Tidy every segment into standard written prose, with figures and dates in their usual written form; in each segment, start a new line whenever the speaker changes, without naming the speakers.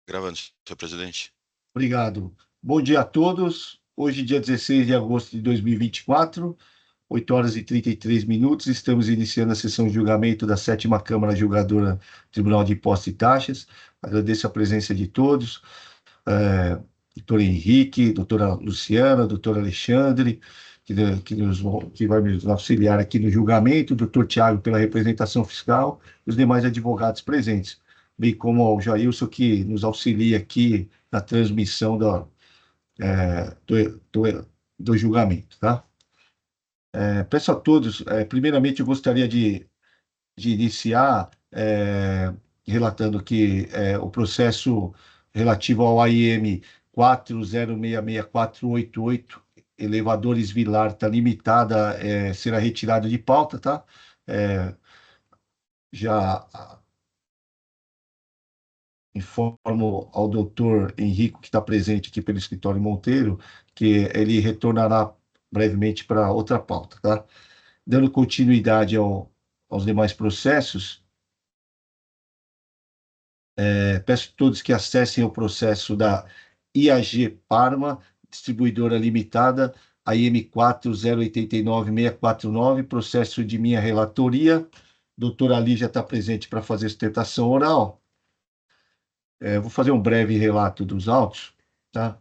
Gravando, senhor presidente.
Obrigado. Bom dia a todos. Hoje, dia 16 de agosto de 2024, 8 horas e 33 minutos, estamos iniciando a sessão de julgamento da sétima Câmara Julgadora Tribunal de Impostos e Taxas. Agradeço a presença de todos, doutor Henrique, doutora Luciana, doutor Alexandre, que vai nos auxiliar aqui no julgamento, doutor Tiago pela representação fiscal e os demais advogados presentes, bem como ao Jailson, que nos auxilia aqui na transmissão do julgamento, tá? Peço a todos, primeiramente, eu gostaria de iniciar relatando que o processo relativo ao AIM 40666488, elevadores Vilar, está limitada, será retirado de pauta, tá? É, já informo ao doutor Henrico, que está presente aqui pelo escritório Monteiro, que ele retornará brevemente para outra pauta, tá? Dando continuidade aos demais processos, peço a todos que acessem o processo da IAG Parma, distribuidora limitada, AIM 4089649, processo de minha relatoria. Doutora Lígia está presente para fazer sustentação oral. Vou fazer um breve relato dos autos, tá?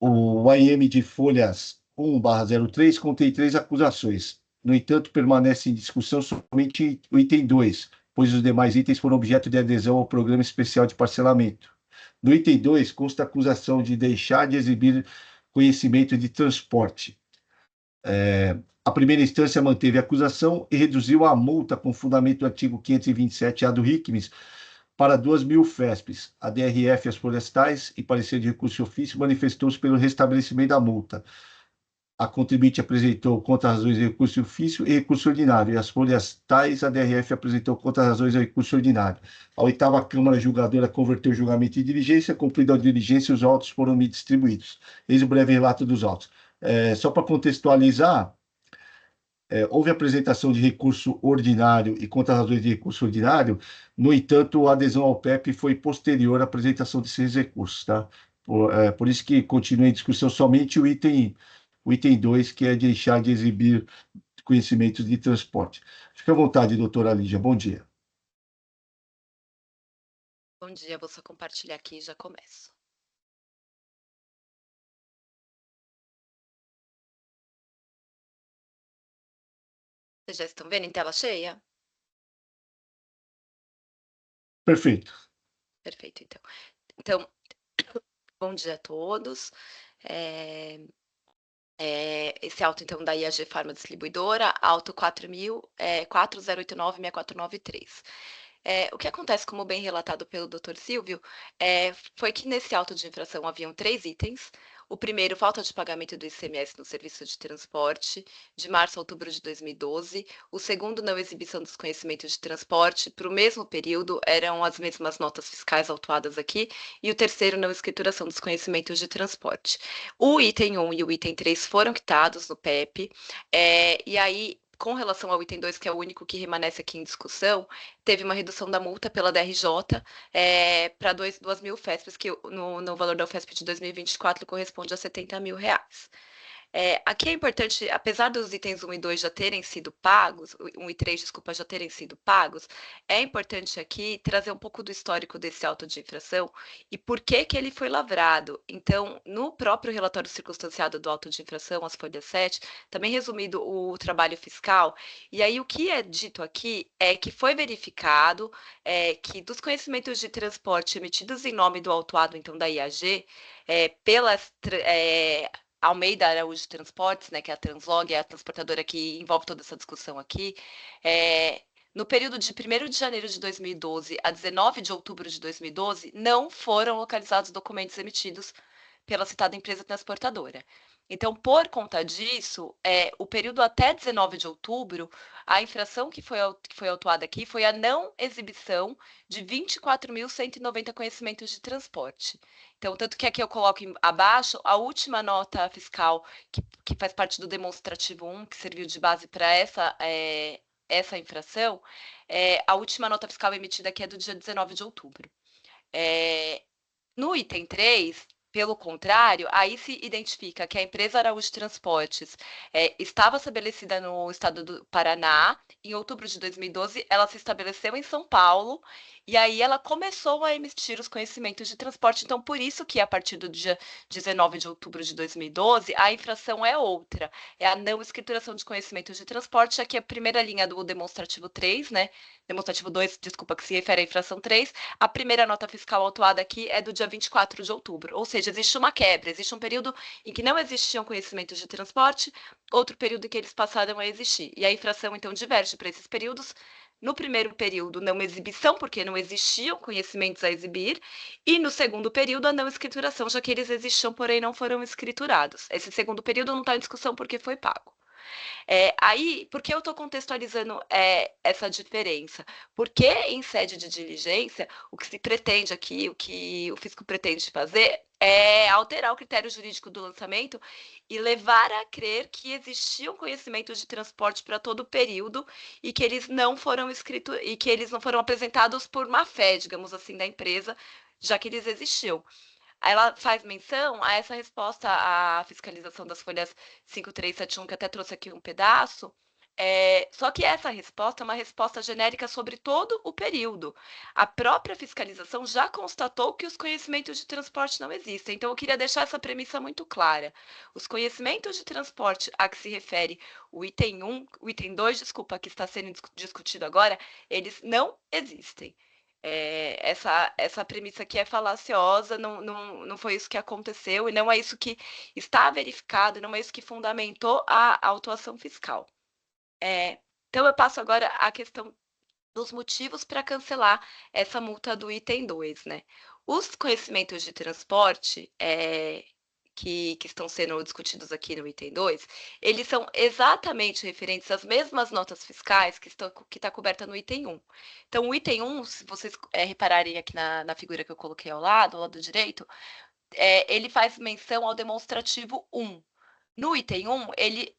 O AIM de folhas 1/03 contém 3 acusações. No entanto, permanece em discussão somente o item 2, pois os demais itens foram objeto de adesão ao Programa Especial de Parcelamento. No item 2, consta a acusação de deixar de exibir conhecimento de transporte. A primeira instância manteve a acusação e reduziu a multa com fundamento no artigo 527-A do RICMES para 2.000 FESPs. A DRF, as florestais e parecer de recurso de ofício manifestou-se pelo restabelecimento da multa. A contribuinte apresentou contra-razões de recurso de ofício e recurso ordinário, e as florestais, a DRF apresentou contra-razões de recurso ordinário. A oitava Câmara Julgadora converteu o julgamento em diligência, cumprida a diligência, os autos foram me distribuídos. Eis o breve relato dos autos. Só para contextualizar, houve apresentação de recurso ordinário e contra-razões de recurso ordinário, no entanto, a adesão ao PEP foi posterior à apresentação desses recursos, tá? Por isso que continua em discussão somente o item 2, que é deixar de exibir conhecimentos de transporte. Fique à vontade, doutora Lígia. Bom dia.
Bom dia, vou só compartilhar aqui e já começo. Vocês já estão vendo em tela cheia?
Perfeito.
Perfeito, então. Então, bom dia a todos. Esse auto, então, da IAG Pharma Distribuidora, auto 4089-6493. O que acontece, como bem relatado pelo Dr. Silvio, foi que nesse auto de infração haviam 3 itens. O primeiro, falta de pagamento do ICMS no serviço de transporte, de março a outubro de 2012. O segundo, não exibição dos conhecimentos de transporte, para o mesmo período, eram as mesmas notas fiscais autuadas aqui. E o terceiro, não escrituração dos conhecimentos de transporte. O item 1 e o item 3 foram quitados no PEP, e aí, com relação ao item 2, que é o único que permanece aqui em discussão, teve uma redução da multa pela DRJ para 2.000 FESPs, que no valor da UFESP de 2024 corresponde a R$ 70.000. Aqui é importante, apesar dos itens 1 e 2 já terem sido pagos, 1 e 3, desculpa, já terem sido pagos, é importante aqui trazer um pouco do histórico desse auto de infração e por que que ele foi lavrado. Então, no próprio relatório circunstanciado do auto de infração, as folhas 7, também resumido o trabalho fiscal, e aí o que é dito aqui é que foi verificado que dos conhecimentos de transporte emitidos em nome do autuado, então da IAG, pelas Almeida Araújo Transportes, né, que é a Translog, é a transportadora que envolve toda essa discussão aqui, no período de 1º de janeiro de 2012 a 19 de outubro de 2012, não foram localizados documentos emitidos pela citada empresa transportadora. Então, por conta disso, o período até 19 de outubro, a infração que foi autuada aqui foi a não exibição de 24.190 conhecimentos de transporte. Então, tanto que aqui eu coloco abaixo a última nota fiscal, que faz parte do demonstrativo 1, que serviu de base para essa infração, a última nota fiscal emitida aqui é do dia 19 de outubro. É, no item 3, pelo contrário, aí se identifica que a empresa Araújo Transportes estava estabelecida no estado do Paraná. Em outubro de 2012, ela se estabeleceu em São Paulo e aí ela começou a emitir os conhecimentos de transporte. Então, por isso que a partir do dia 19 de outubro de 2012, a infração é outra. É a não escrituração de conhecimentos de transporte, aqui é a primeira linha do demonstrativo 3, né? Demonstrativo 2, desculpa, que se refere à infração 3. A primeira nota fiscal autuada aqui é do dia 24 de outubro, ou seja, existe uma quebra, existe um período em que não existiam conhecimentos de transporte, outro período em que eles passaram a existir. E a infração, então, diverge para esses períodos. No primeiro período, não exibição, porque não existiam conhecimentos a exibir, e no segundo período, a não escrituração, já que eles existiam, porém não foram escriturados. Esse segundo período não está em discussão porque foi pago. Aí, por que eu estou contextualizando essa diferença? Porque em sede de diligência, o que se pretende aqui, o que o fisco pretende fazer é alterar o critério jurídico do lançamento e levar a crer que existiam conhecimentos de transporte para todo o período e que eles não foram escritos e que eles não foram apresentados por má fé, digamos assim, da empresa, já que eles existiam. Ela faz menção a essa resposta à fiscalização das folhas 5371, que até trouxe aqui um pedaço. Só que essa resposta é uma resposta genérica sobre todo o período. A própria fiscalização já constatou que os conhecimentos de transporte não existem. Então, eu queria deixar essa premissa muito clara. Os conhecimentos de transporte a que se refere o item 1, o item 2, desculpa, que está sendo discutido agora, eles não existem. Essa premissa aqui é falaciosa, não foi isso que aconteceu e não é isso que está verificado, não é isso que fundamentou a autuação fiscal. Então, eu passo agora à questão dos motivos para cancelar essa multa do item 2, né? Os conhecimentos de transporte que estão sendo discutidos aqui no item 2, eles são exatamente referentes às mesmas notas fiscais que está coberta no item 1. Então, o item 1, se vocês repararem aqui na figura que eu coloquei ao lado direito, ele faz menção ao demonstrativo 1. No item 1,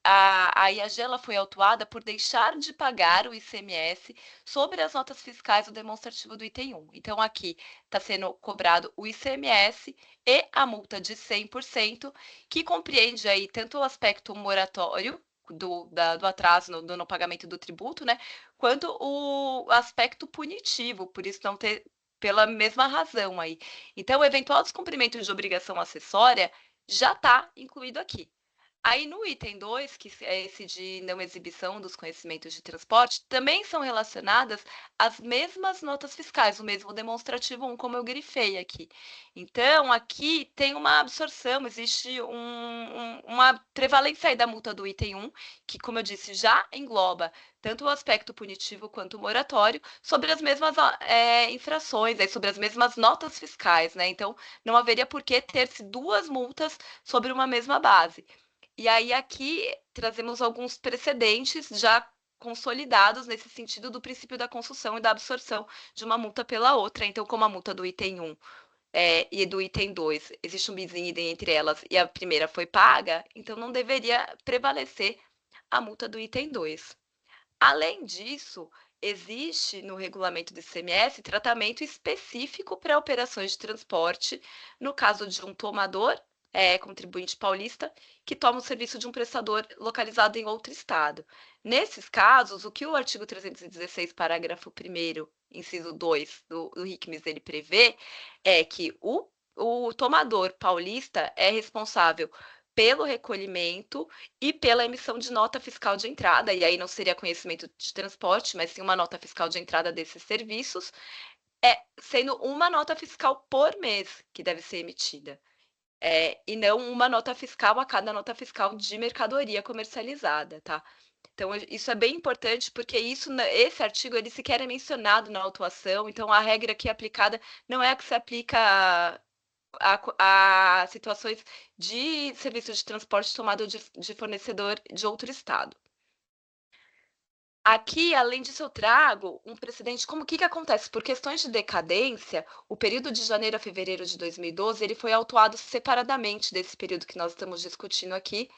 a IAG foi autuada por deixar de pagar o ICMS sobre as notas fiscais do demonstrativo do item 1. Então, aqui está sendo cobrado o ICMS e a multa de 100%, que compreende aí tanto o aspecto moratório do atraso do não pagamento do tributo, né, quanto o aspecto punitivo, por isso não ter, pela mesma razão aí. Então, o eventual descumprimento de obrigação acessória já está incluído aqui. Aí no item 2, que é esse de não exibição dos conhecimentos de transporte, também são relacionadas as mesmas notas fiscais, o mesmo demonstrativo 1, como eu grifei aqui. Então, aqui tem uma absorção, existe uma prevalência aí da multa do item 1, que, como eu disse, já engloba tanto o aspecto punitivo quanto o moratório, sobre as mesmas infrações, sobre as mesmas notas fiscais, né? Então, não haveria por que ter-se duas multas sobre uma mesma base. E aí aqui trazemos alguns precedentes já consolidados nesse sentido do princípio da construção e da absorção de uma multa pela outra. Então, como a multa do item 1 e do item 2, existe um bis in idem entre elas e a primeira foi paga, então não deveria prevalecer a multa do item 2. Além disso, existe no regulamento do ICMS tratamento específico para operações de transporte, no caso de um tomador, contribuinte paulista, que toma o serviço de um prestador localizado em outro estado. Nesses casos, o que o artigo 316, parágrafo 1º, inciso 2 do RICMES, ele prevê é que o tomador paulista é responsável pelo recolhimento e pela emissão de nota fiscal de entrada, e aí não seria conhecimento de transporte, mas sim uma nota fiscal de entrada desses serviços, sendo uma nota fiscal por mês que deve ser emitida. E não uma nota fiscal a cada nota fiscal de mercadoria comercializada, tá? Então, isso é bem importante, porque esse artigo, ele sequer é mencionado na autuação, então a regra aqui aplicada não é a que se aplica a situações de serviço de transporte tomado de fornecedor de outro estado. Aqui, além disso, eu trago um precedente, como o que acontece? Por questões de decadência, o período de janeiro a fevereiro de 2012, ele foi autuado separadamente desse período que nós estamos discutindo aqui,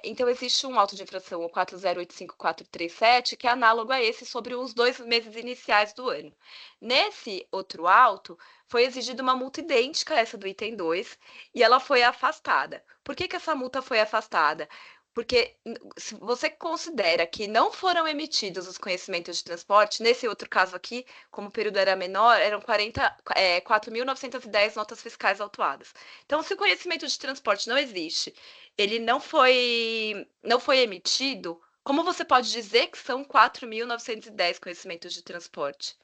Então, existe um auto de infração, o 4085437, que é análogo a esse sobre os 2 meses iniciais do ano. Nesse outro auto, foi exigida uma multa idêntica a essa do item 2 e ela foi afastada. Por que que essa multa foi afastada? Porque se você considera que não foram emitidos os conhecimentos de transporte, nesse outro caso aqui, como o período era menor, eram 4.910 notas fiscais autuadas. Então, se o conhecimento de transporte não existe, ele não foi emitido, como você pode dizer que são 4.910 conhecimentos de transporte?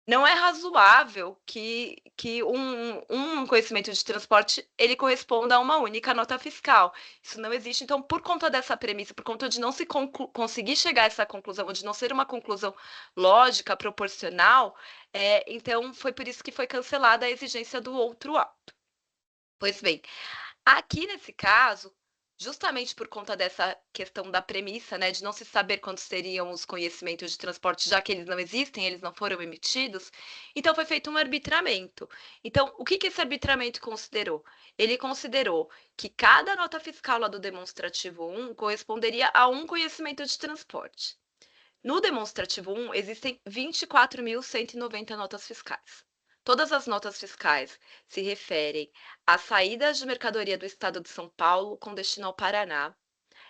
Não é razoável que um conhecimento de transporte ele corresponda a uma única nota fiscal. Isso não existe. Então, por conta dessa premissa, por conta de não se conseguir chegar a essa conclusão, ou de não ser uma conclusão lógica, proporcional, então foi por isso que foi cancelada a exigência do outro auto. Pois bem, aqui nesse caso, justamente por conta dessa questão da premissa, né, de não se saber quantos seriam os conhecimentos de transporte, já que eles não existem, eles não foram emitidos, então foi feito um arbitramento. Então, o que que esse arbitramento considerou? Ele considerou que cada nota fiscal lá do demonstrativo 1 corresponderia a um conhecimento de transporte. No demonstrativo 1, existem 24.190 notas fiscais. Todas as notas fiscais se referem às saídas de mercadoria do estado de São Paulo com destino ao Paraná.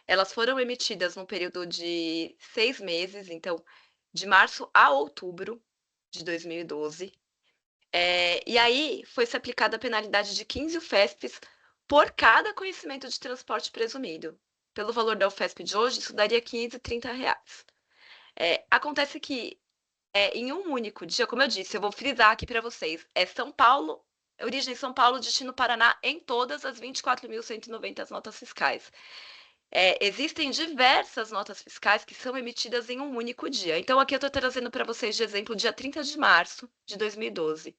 Elas foram emitidas num período de 6 meses, então, de março a outubro de 2012. E aí foi-se aplicada a penalidade de 15 UFESPs por cada conhecimento de transporte presumido. Pelo valor da UFESP de hoje, isso daria R$ 530. Acontece que em um único dia, como eu disse, eu vou frisar aqui para vocês, é São Paulo, origem São Paulo, destino Paraná, em todas as 24.190 notas fiscais. Existem diversas notas fiscais que são emitidas em um único dia. Então, aqui eu estou trazendo para vocês de exemplo, dia 30 de março de 2012.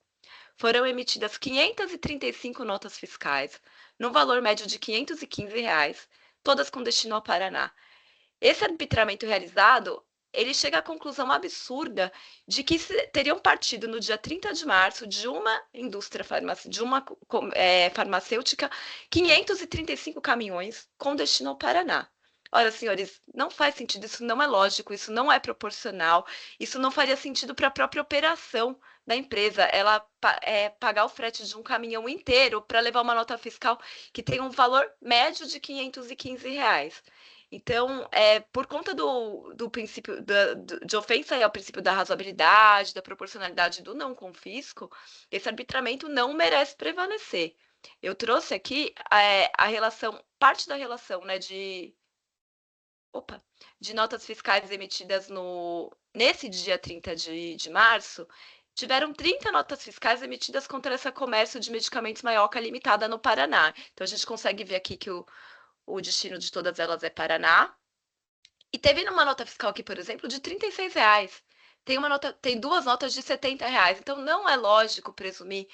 Foram emitidas 535 notas fiscais, no valor médio de R$ 515, todas com destino ao Paraná. Esse arbitramento realizado, ele chega à conclusão absurda de que teriam partido no dia 30 de março de uma indústria farmacêutica 535 caminhões com destino ao Paraná. Ora, senhores, não faz sentido, isso não é lógico, isso não é proporcional, isso não faria sentido para a própria operação da empresa, ela pagar o frete de um caminhão inteiro para levar uma nota fiscal que tem um valor médio de R$ 515. Então, por conta do princípio de ofensa ao princípio da razoabilidade, da proporcionalidade do não confisco, esse arbitramento não merece prevalecer. Eu trouxe aqui a relação, parte da relação, né, de notas fiscais emitidas nesse dia 30 de março, tiveram 30 notas fiscais emitidas contra essa comércio de medicamentos Maioca Limitada no Paraná. Então, a gente consegue ver aqui que o destino de todas elas é Paraná. E teve uma nota fiscal aqui, por exemplo, de R$ 36. Tem duas notas de R$ 70. Então, não é lógico presumir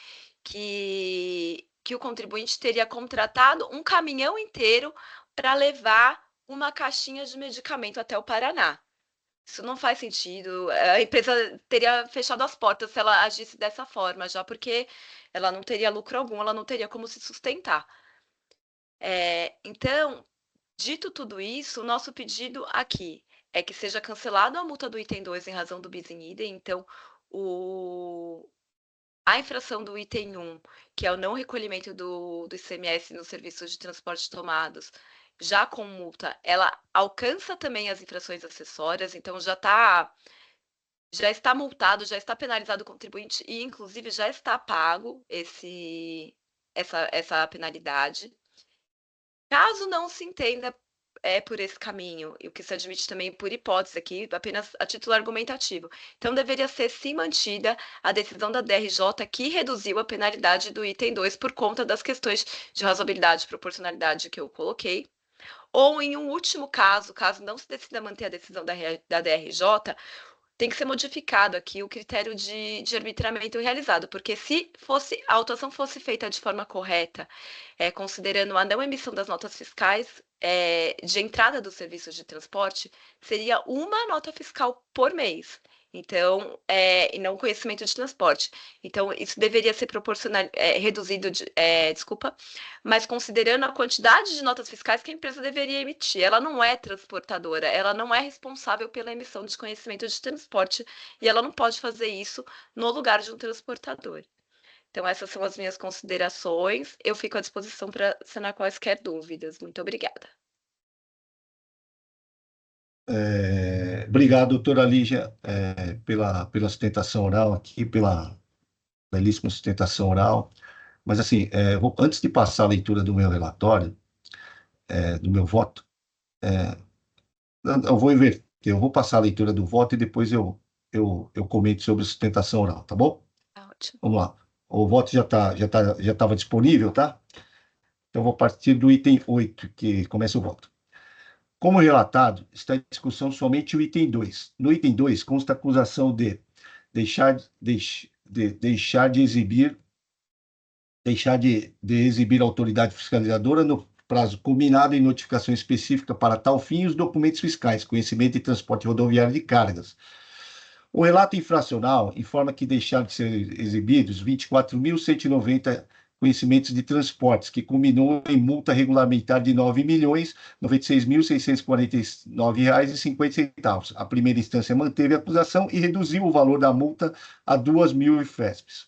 que o contribuinte teria contratado um caminhão inteiro para levar uma caixinha de medicamento até o Paraná. Isso não faz sentido. A empresa teria fechado as portas se ela agisse dessa forma, já porque ela não teria lucro algum, ela não teria como se sustentar. Então, dito tudo isso, o nosso pedido aqui é que seja cancelada a multa do item 2 em razão do bis in idem. Então, a infração do item 1, que é o não recolhimento do ICMS nos serviços de transporte tomados, já com multa, ela alcança também as infrações acessórias, então já está multado, já está penalizado o contribuinte e, inclusive, já está pago essa penalidade. Caso não se entenda por esse caminho, e o que se admite também por hipótese aqui, apenas a título argumentativo. Então, deveria ser sim mantida a decisão da DRJ que reduziu a penalidade do item 2 por conta das questões de razoabilidade e proporcionalidade que eu coloquei. Ou, em um último caso não se decida manter a decisão da DRJ, tem que ser modificado aqui o critério de arbitramento realizado, porque se a autuação fosse feita de forma correta, considerando a não emissão das notas fiscais de entrada dos serviços de transporte, seria uma nota fiscal por mês. Então, e não conhecimento de transporte. Então, isso deveria ser reduzido, desculpa, mas considerando a quantidade de notas fiscais que a empresa deveria emitir. Ela não é transportadora, ela não é responsável pela emissão de conhecimento de transporte e ela não pode fazer isso no lugar de um transportador. Então, essas são as minhas considerações. Eu fico à disposição para sanar quaisquer dúvidas. Muito obrigada.
Obrigado, doutora Lígia, pela sustentação oral aqui, pela belíssima sustentação oral. Mas, assim, antes de passar a leitura do meu relatório, do meu voto, eu vou inverter, eu vou passar a leitura do voto e depois eu comento sobre a sustentação oral, tá bom?
Tá ótimo.
Vamos lá. O voto já estava disponível, tá? Então, eu vou partir do item 8, que começa o voto. Como relatado, está em discussão somente o item 2. No item 2, consta a acusação de deixar de exibir a autoridade fiscalizadora no prazo combinado em notificação específica para tal fim os documentos fiscais, conhecimento e transporte rodoviário de cargas. O relato infracional informa que deixaram de ser exibidos 24.190 conhecimentos de transportes, que culminou em multa regulamentar de R$ 9.96.649,50. A primeira instância manteve a acusação e reduziu o valor da multa a 2.000 IFESPs.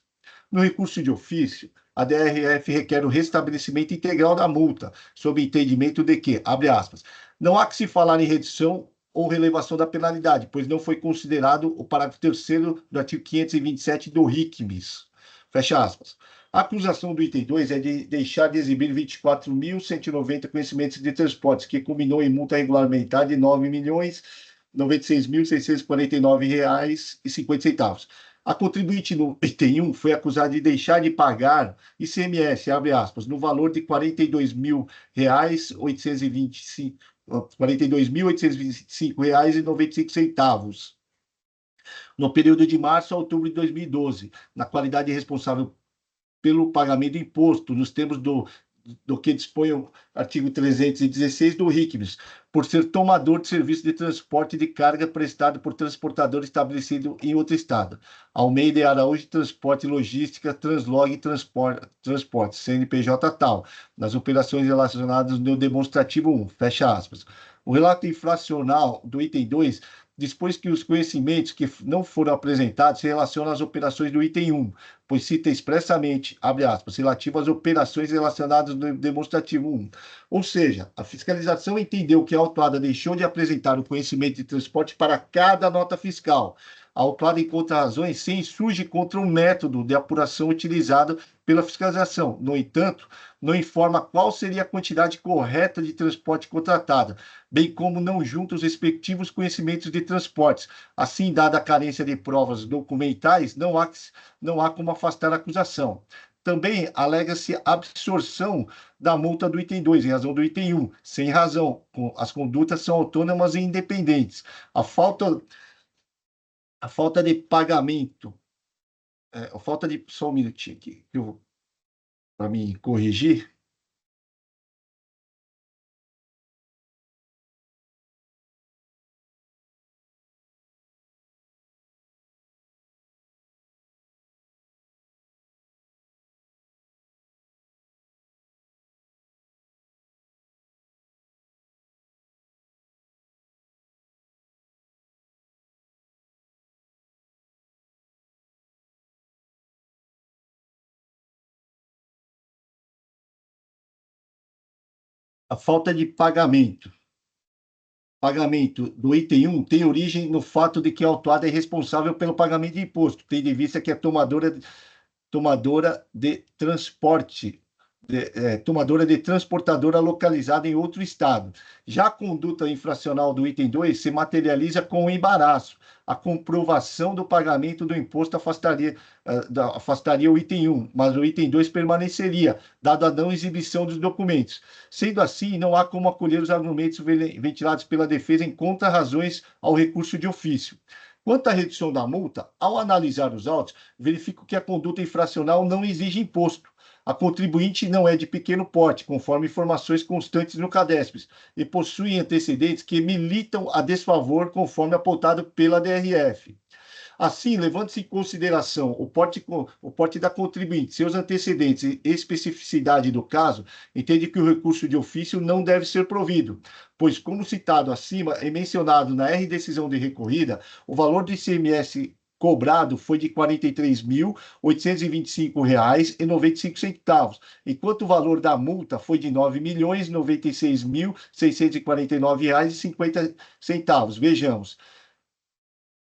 No recurso de ofício, a DRF requer o restabelecimento integral da multa, sob entendimento de que, abre aspas, não há que se falar em redução ou relevação da penalidade, pois não foi considerado o parágrafo 3º do artigo 527 do RICMES. Fecha aspas. A acusação do item 2 é de deixar de exibir 24.190 conhecimentos de transportes, que culminou em multa regulamentar de R$ 9.096.649,50. A contribuinte no item 1 foi acusada de deixar de pagar ICMS, abre aspas, no valor de R$ 42.825,95 no período de março a outubro de 2012, na qualidade de responsável pelo pagamento do imposto, nos termos do que dispõe o artigo 316 do RICMES, por ser tomador de serviço de transporte de carga prestado por transportador estabelecido em outro estado. Almeida e Araújo Transporte e Logística, Translog Transporte, CNPJ tal, nas operações relacionadas no demonstrativo 1, fecha aspas. O relato infracional do item 2 dispôs que os conhecimentos que não foram apresentados se relacionam às operações do item 1, pois cita expressamente, abre aspas, relativo às operações relacionadas no demonstrativo 1. Ou seja, a fiscalização entendeu que a autuada deixou de apresentar o conhecimento de transporte para cada nota fiscal. A autuada encontra razões sem surge contra o método de apuração utilizado pela fiscalização. No entanto, não informa qual seria a quantidade correta de transporte contratada, bem como não junta os respectivos conhecimentos de transportes. Assim, dada a carência de provas documentais, não há como afastar a acusação. Também alega-se absorção da multa do item 2, em razão do item 1, sem razão. As condutas são autônomas e independentes. A falta de pagamento, só um minutinho aqui, para me corrigir. A falta de pagamento do item 1 tem origem no fato de que a autuada é responsável pelo pagamento de imposto, tendo em vista que é tomadora de transporte, tomadora de transportadora localizada em outro estado. Já a conduta infracional do item 2 se materializa com o embaraço. A comprovação do pagamento do imposto afastaria o item 1, mas o item 2 permaneceria, dado a não exibição dos documentos. Sendo assim, não há como acolher os argumentos ventilados pela defesa em contra-razões ao recurso de ofício. Quanto à redução da multa, ao analisar os autos, verifico que a conduta infracional não exige imposto. A contribuinte não é de pequeno porte, conforme informações constantes no CADESPES, e possui antecedentes que militam a desfavor, conforme apontado pela DRF. Assim, levando-se em consideração o porte da contribuinte, seus antecedentes e especificidade do caso, entende que o recurso de ofício não deve ser provido, pois, como citado acima e mencionado na R decisão de recorrida, o valor do ICMS cobrado foi de R$ 43.825,95, enquanto o valor da multa foi de R$ 9.096.649,50. Vejamos,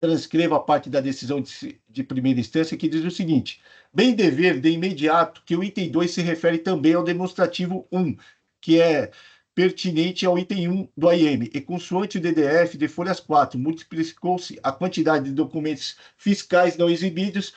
transcreva a parte da decisão de primeira instância que diz o seguinte: bem dever de imediato que o item 2 se refere também ao demonstrativo 1, que é pertinente ao item 1 do AIM, e consoante o DDF de folhas 4, multiplicou-se a quantidade de documentos fiscais não exibidos,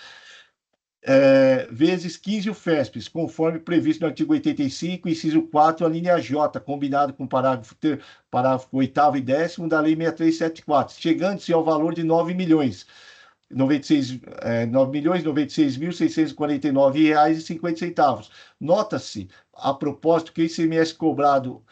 vezes 15 UFESPs, conforme previsto no artigo 85, inciso 4, a linha J, combinado com o parágrafo 8º e 10º da Lei 6374, chegando-se ao valor de 9.096.649,50. Nota-se, a propósito, que o ICMS cobrado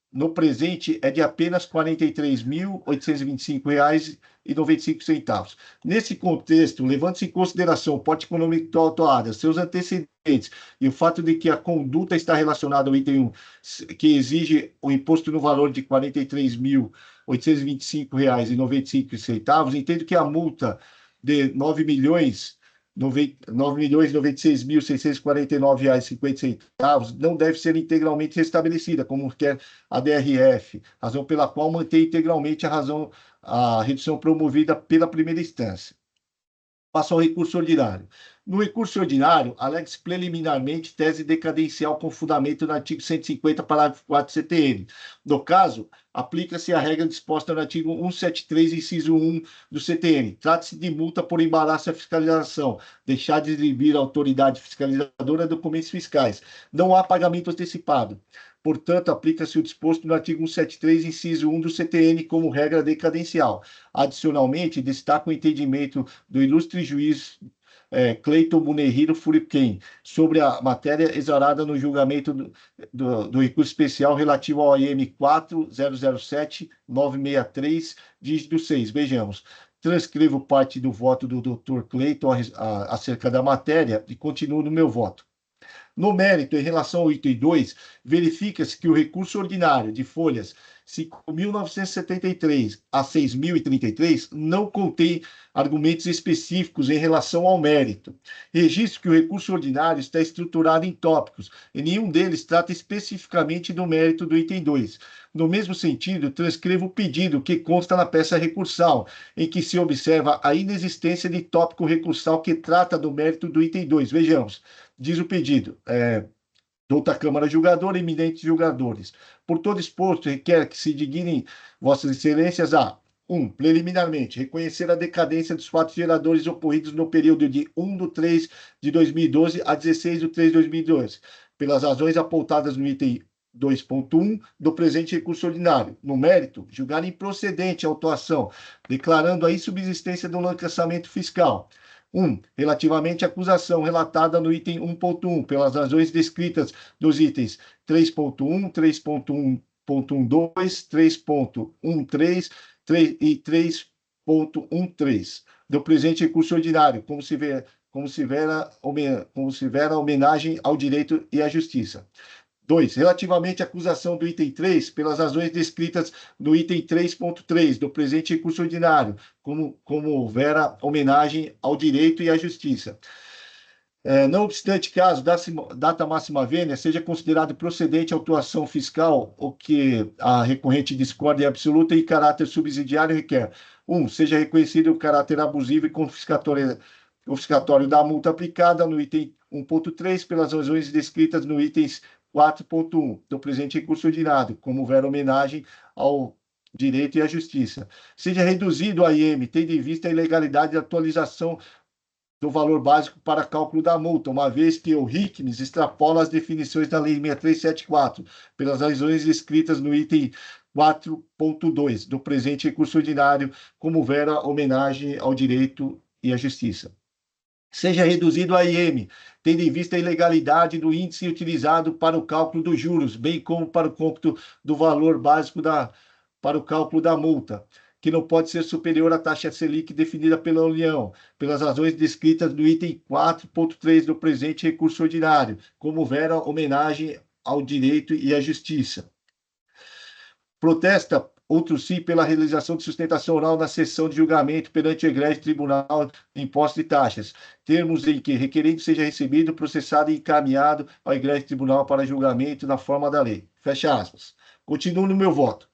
no presente é de apenas R$ 43.825,95. Nesse contexto, levando-se em consideração o porte econômico da autuada, seus antecedentes e o fato de que a conduta está relacionada ao item 1, que exige o imposto no valor de R$ 43.825,95, entendo que a multa de R$ 9.096.649,50 não deve ser integralmente restabelecida, como quer a DRF, razão pela qual mantém integralmente a redução promovida pela primeira instância. Passo ao recurso ordinário. No recurso ordinário, alega-se preliminarmente tese decadencial com fundamento no artigo 150, parágrafo 4 do CTN. No caso, aplica-se a regra disposta no artigo 173, inciso 1 do CTN. Trata-se de multa por embaraço à fiscalização, deixar de exibir à autoridade fiscalizadora documentos fiscais. Não há pagamento antecipado. Portanto, aplica-se o disposto no artigo 173, inciso 1 do CTN, como regra decadencial. Adicionalmente, destaca o entendimento do ilustre juiz Cleiton Munehiro Furiken, sobre a matéria exarada no julgamento do recurso especial relativo ao IM 4007-963, dígito 6. Vejamos. Transcrevo parte do voto do Dr. Cleiton acerca da matéria e continuo no meu voto. No mérito, em relação ao item 2, verifica-se que o recurso ordinário de folhas 5.973 a 6.033 não contém argumentos específicos em relação ao mérito. Registro que o recurso ordinário está estruturado em tópicos, e nenhum deles trata especificamente do mérito do item 2. No mesmo sentido, transcrevo o pedido que consta na peça recursal, em que se observa a inexistência de tópico recursal que trata do mérito do item 2. Vejamos. Diz o pedido, douta Câmara Julgadora, eminentes julgadores. Por todo exposto, requer que se dignem Vossas Excelências a 1. Preliminarmente, reconhecer a decadência dos fatos geradores ocorridos no período de 1/3 de 2012 a 16/3 de 2012, pelas razões apontadas no item 2.1 do presente recurso ordinário. No mérito, julgar improcedente a autuação, declarando a insubsistência do lançamento fiscal. 1. Relativamente à acusação relatada no item 1.1, pelas razões descritas nos itens 3.1, 3.1.12, 3.13 e 3.13 do presente recurso ordinário, como se vera homenagem ao direito e à justiça. 2. Relativamente à acusação do item 3, pelas razões descritas no item 3.3 do presente recurso ordinário, como houvera homenagem ao direito e à justiça. Não obstante caso, data máxima vênia, seja considerado procedente a autuação fiscal, o que a recorrente discorda em absoluta e caráter subsidiário requer. 1. Seja reconhecido o caráter abusivo e confiscatório da multa aplicada no item 1.3, pelas razões descritas no itens 4.1 do presente recurso ordinário, como houver homenagem ao direito e à justiça. Seja reduzido a IM, tendo em vista a ilegalidade de atualização do valor básico para cálculo da multa, uma vez que o RICMES extrapola as definições da Lei 6374, pelas razões descritas no item 4.2 do presente recurso ordinário, como houver homenagem ao direito e à justiça. Seja reduzido a IM, tendo em vista a ilegalidade do índice utilizado para o cálculo dos juros, bem como para o cômputo do valor básico para o cálculo da multa, que não pode ser superior à taxa Selic definida pela União, pelas razões descritas no item 4.3 do presente recurso ordinário, como houver homenagem ao direito e à justiça. Protesta, outro sim, pela realização de sustentação oral na sessão de julgamento perante o egrégio Tribunal de Impostos e Taxas, termos em que requerente seja recebido, processado e encaminhado ao egrégio Tribunal para julgamento na forma da lei. Fecha aspas. Continuo no meu voto.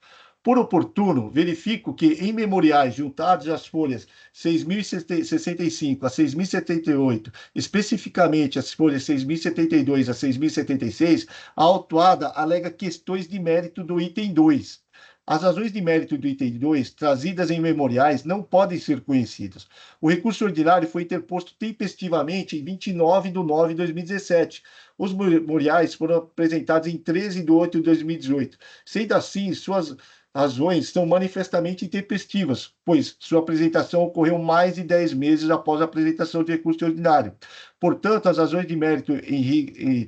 Por oportuno, verifico que, em memoriais juntados às folhas 6.065 a 6.078, especificamente as folhas 6.072 a 6.076, a autuada alega questões de mérito do item 2. As razões de mérito do item 2, trazidas em memoriais, não podem ser conhecidas. O recurso ordinário foi interposto tempestivamente em 29 de nove de 2017. Os memoriais foram apresentados em 13 de 8 de 2018. Sendo assim, suas razões são manifestamente intempestivas, pois sua apresentação ocorreu mais de 10 meses após a apresentação de recurso ordinário. Portanto, as razões de mérito em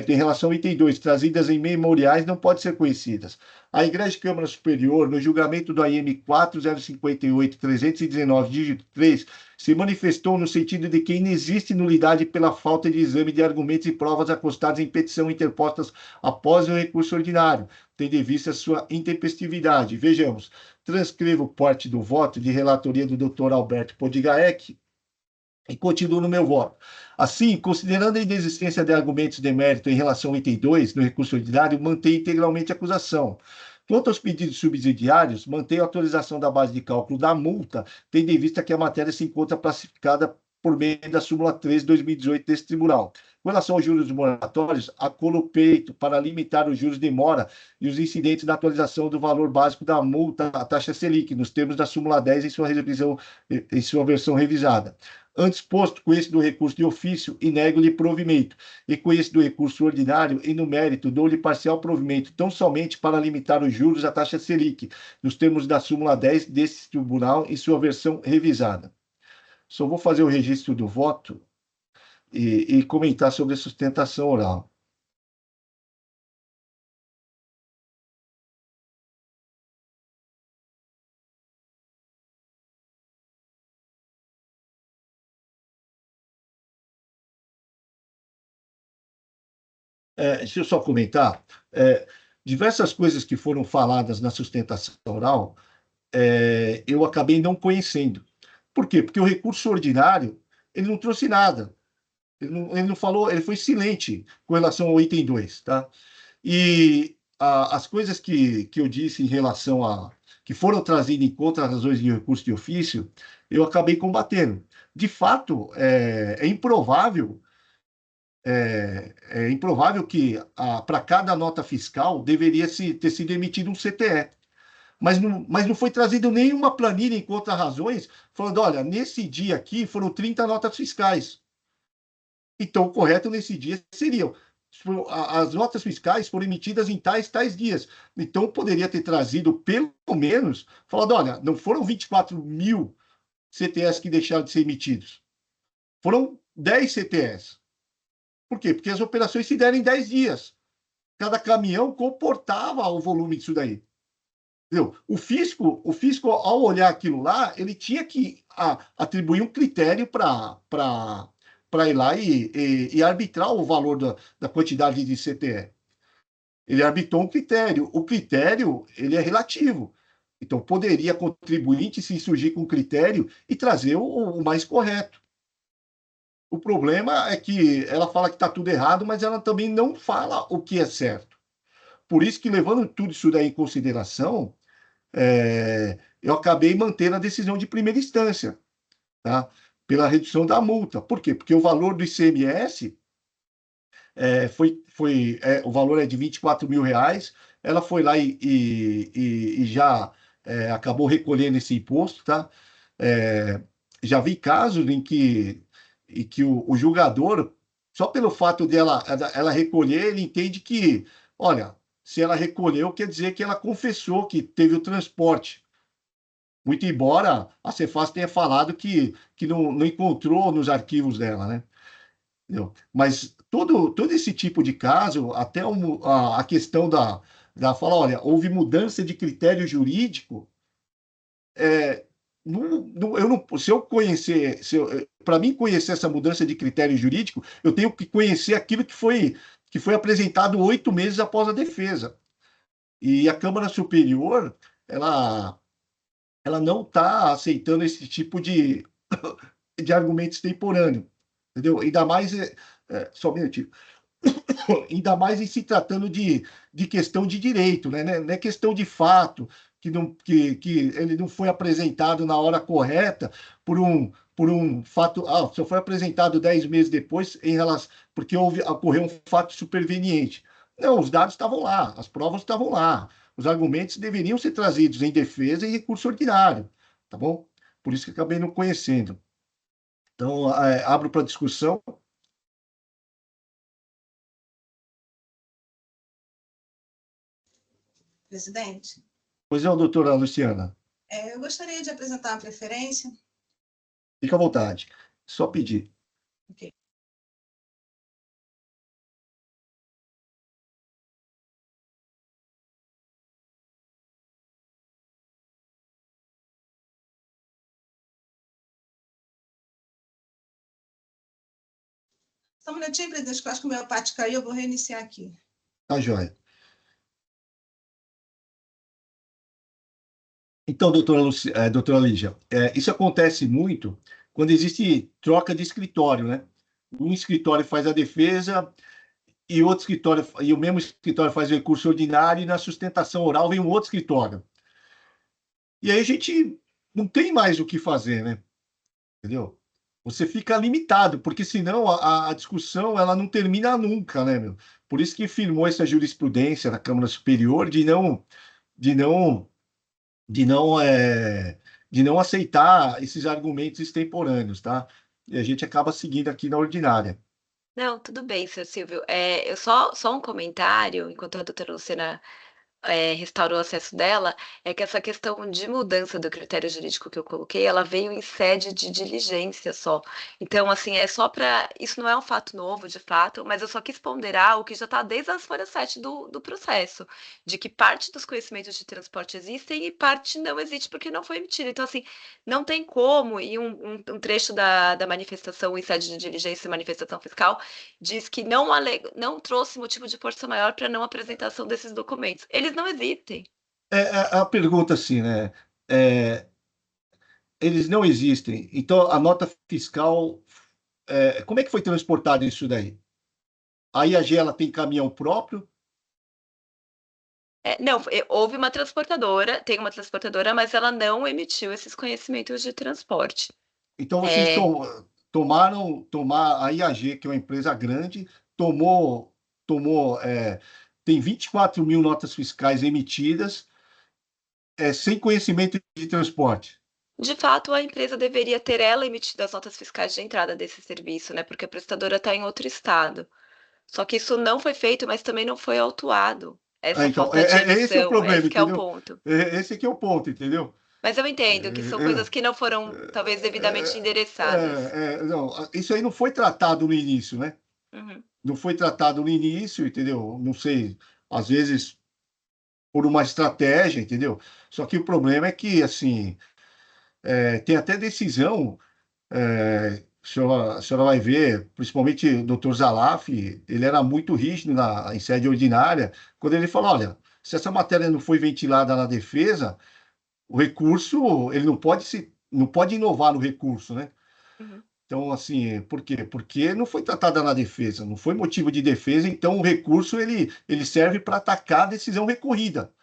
relação ao item 2, trazidas em memoriais, não podem ser conhecidas. A Igreja Câmara Superior, no julgamento do AIM 4058-319, dígito 3, se manifestou no sentido de que inexiste nulidade pela falta de exame de argumentos e provas acostados em petição interpostas após o recurso ordinário, tendo em vista sua intempestividade. Vejamos, transcrevo parte do voto de relatoria do Dr. Alberto Podigaec, e continuo no meu voto. Assim, considerando a inexistência de argumentos de mérito em relação ao item 2, no recurso ordinário, mantenho integralmente a acusação. Quanto aos pedidos subsidiários, mantenho a atualização da base de cálculo da multa, tendo em vista que a matéria se encontra classificada por meio da súmula 3 de 2018 desse tribunal. Com relação aos juros moratórios, acolo peito para limitar os juros de mora e os incidentes na atualização do valor básico da multa, a taxa Selic, nos termos da súmula 10 em sua versão revisada. Antes posto, com esse do recurso de ofício, e nego-lhe provimento, e com esse do recurso ordinário, e no mérito, dou-lhe parcial provimento, tão somente para limitar os juros à taxa Selic, nos termos da súmula 10 desse tribunal, em sua versão revisada. Só vou fazer o registro do voto e comentar sobre a sustentação oral. Deixa eu só comentar. Diversas coisas que foram faladas na sustentação oral, eu acabei não conhecendo. Por quê? Porque o recurso ordinário, ele não trouxe nada. Ele não falou, ele foi silente com relação ao item 2, tá? E as coisas que eu disse em relação a que foram trazidas em contra as razões de recurso de ofício, eu acabei combatendo. De fato, é improvável que para cada nota fiscal deveria ter sido emitido um CTE. Mas não foi trazido nenhuma planilha em contra razões, falando, olha, nesse dia aqui foram 30 notas fiscais. Então, o correto nesse dia seriam as notas fiscais foram emitidas em tais dias. Então, poderia ter trazido, pelo menos, falado, olha, não foram 24 mil CTS que deixaram de ser emitidos. Foram 10 CTS. Por quê? Porque as operações se deram em 10 dias. Cada caminhão comportava o volume disso daí. Entendeu? O fisco, ao olhar aquilo lá, ele tinha que atribuir um critério para ir lá e arbitrar o valor da quantidade de CTE. Ele arbitrou um critério. O critério, ele é relativo. Então, poderia contribuinte se insurgir com critério e trazer o mais correto. O problema é que ela fala que está tudo errado, mas ela também não fala o que é certo. Por isso que, levando tudo isso daí em consideração, eu acabei mantendo a decisão de primeira instância, tá? Pela redução da multa. Por quê? Porque o valor do ICMS o valor é de R$ 24.000, ela foi lá e já acabou recolhendo esse imposto, tá? Já vi casos em que o julgador, só pelo fato ela recolher, ele entende que, olha, se ela recolheu, quer dizer que ela confessou que teve o transporte. Muito embora a Cefaz tenha falado que não encontrou nos arquivos dela, né? Entendeu? Mas todo esse tipo de caso, até a questão da fala, olha, houve mudança de critério jurídico, é, eu não, se eu conhecer, para mim conhecer essa mudança de critério jurídico, eu tenho que conhecer aquilo que foi apresentado 8 meses após a defesa. E a Câmara Superior, ela, ela não está aceitando esse tipo de argumento extemporâneo, entendeu? Ainda mais, só um minutinho, ainda mais em se tratando de questão de direito, né? Não é questão de fato, que ele não foi apresentado na hora correta por um fato, só foi apresentado 10 meses depois em relação, porque ocorreu um fato superveniente. Não, os dados estavam lá, as provas estavam lá, os argumentos deveriam ser trazidos em defesa e recurso ordinário, tá bom? Por isso que acabei não conhecendo. Então, abro para discussão.
Presidente,
Pois não, doutora Luciana,
eu gostaria de apresentar uma preferência.
fica à vontade. Só pedir.
Ok. Só um minutinho, presidente, que eu acho que o meu parte caiu, eu vou reiniciar aqui.
Tá joia. Então, doutora Lígia, isso acontece muito quando existe troca de escritório, né? Um escritório faz a defesa e outro escritório, e o mesmo escritório faz o recurso ordinário e na sustentação oral vem um outro escritório. E aí a gente não tem mais o que fazer, né? Entendeu? Você fica limitado, porque senão a discussão ela não termina nunca, né, meu? Por isso que firmou essa jurisprudência na Câmara Superior de não de não, de não aceitar esses argumentos extemporâneos, tá? E a gente acaba seguindo aqui na ordinária.
Não, tudo bem, seu Silvio. Eu só um comentário, enquanto a doutora Luciana restaurou o acesso dela, é que essa questão de mudança do critério jurídico que eu coloquei, ela veio em sede de diligência só. Então, assim, é só para. Isso não é um fato novo, de fato, mas eu só quis ponderar o que já está desde as folhas 7 do processo, de que parte dos conhecimentos de transporte existem e parte não existe porque não foi emitida. Então, assim, não tem como, e um trecho da manifestação em sede de diligência e manifestação fiscal diz que não trouxe motivo de força maior para não apresentação desses documentos. Eles não existem.
A pergunta assim, né? É, eles não existem. Então, a nota fiscal, como é que foi transportado isso daí? A IAG, ela tem caminhão próprio,
Não, houve uma transportadora, tem uma transportadora, mas ela não emitiu esses conhecimentos de transporte.
então vocês
É,
a IAG, que é uma empresa grande, tomou, tem 24 mil notas fiscais emitidas, sem conhecimento de transporte.
de fato, a empresa deveria ter ela emitido as notas fiscais de entrada desse serviço, né? Porque a prestadora está em outro estado. Só que isso não foi feito, mas também não foi autuado. Essa
Então,
falta de
esse é o
emissão,
problema,
esse que é o
entendeu?
ponto.
Esse aqui é o ponto, entendeu?
Mas eu
É,
entendo que são coisas que não foram, talvez, devidamente endereçadas.
não, isso aí não foi tratado no início, né?
Uhum.
Não foi tratado no início, entendeu? Não sei, às vezes por uma estratégia, entendeu? Só que o problema é que, assim, tem até decisão, a senhora vai ver, principalmente o doutor Zalaf, ele era muito rígido em sede ordinária, quando ele falou, olha, se essa matéria não foi ventilada na defesa, o recurso, ele não pode inovar no recurso, né?
Uhum.
Então, assim, por quê? Porque não foi tratada na defesa, não foi motivo de defesa, então o recurso ele serve para atacar a decisão recorrida,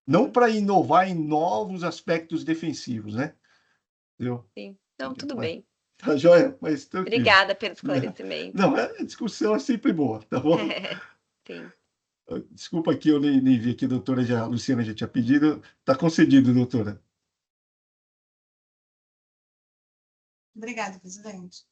não
Uhum.
para inovar em novos aspectos defensivos, né? Entendeu?
Sim. Não, tudo
Mas,
bem.
tá joia? Mas tranquilo.
Obrigada pelo esclarecimento.
Não, a discussão é sempre boa, tá bom?
Sim.
Desculpa aqui, eu nem vi que a Luciana já tinha pedido. Está concedido, doutora.
Obrigada, presidente.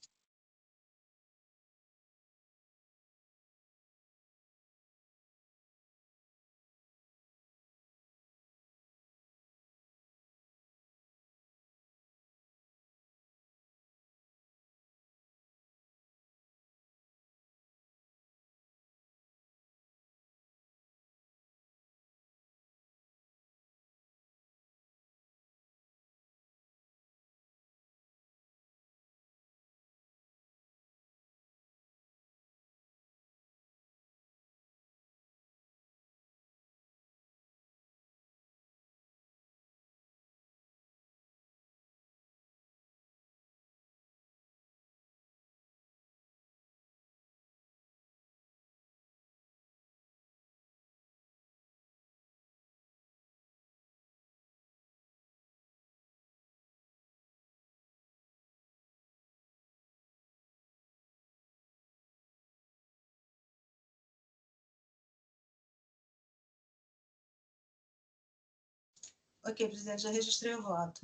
Ok, presidente, já registrei o voto.